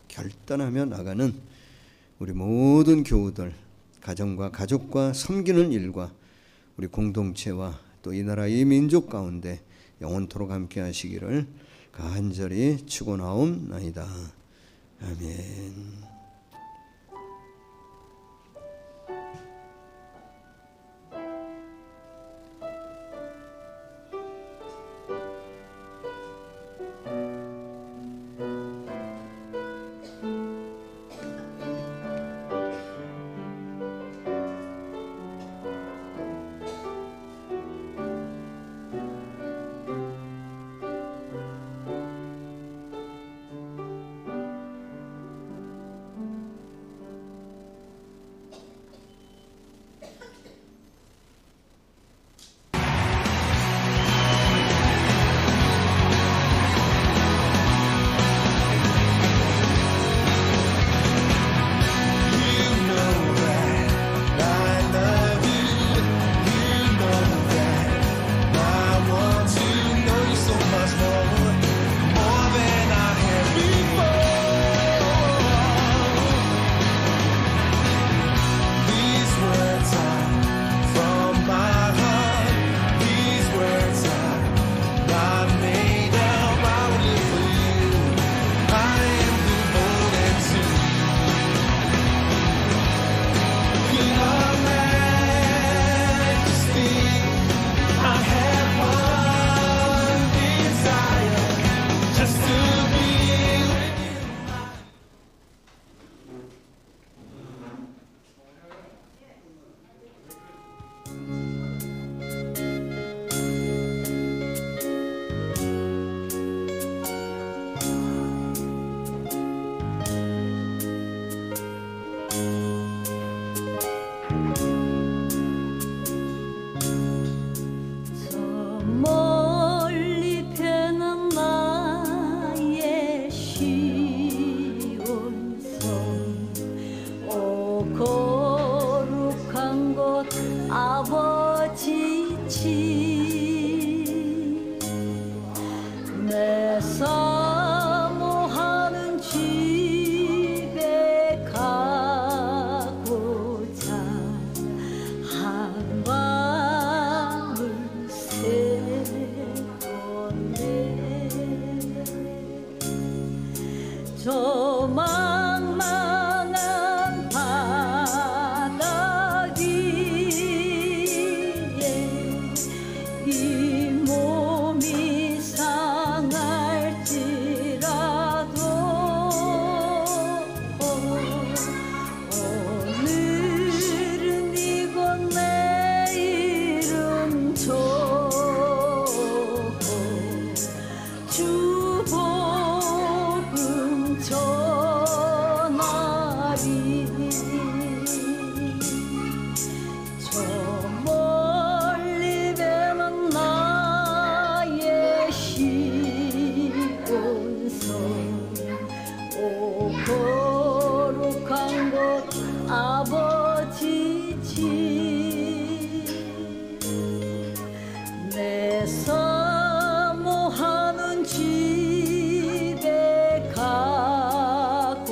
결단하며 나가는 우리 모든 교우들, 가정과 가족과 섬기는 일과 우리 공동체와 또 이 나라의 민족 가운데 영원토록 함께 하시기를 간절히 축원하옵나이다. 아멘. 저 망망한 바다 위에 이 몸이 상할지라도 오늘은 이곳 내일은 저곳 주 복음 전하리 저 멀리 배는 나의 시온성 오 거룩한 곳 아버지 집 내 사모하는 집에 가고자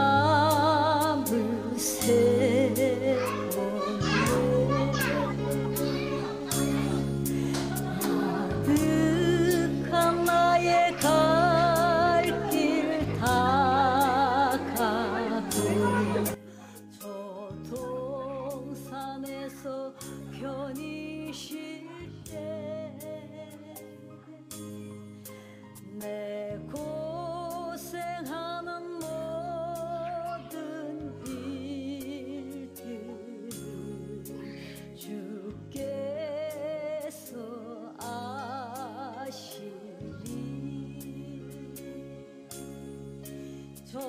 한밤을 새웠네 아득한 나의 갈 길 다 가고 저 동산에서 편히 쉴 때 내 고생하는 모든 일들 주께서 아시리 저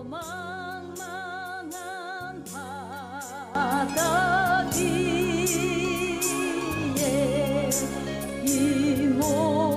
망망한 바다 위에 이 몸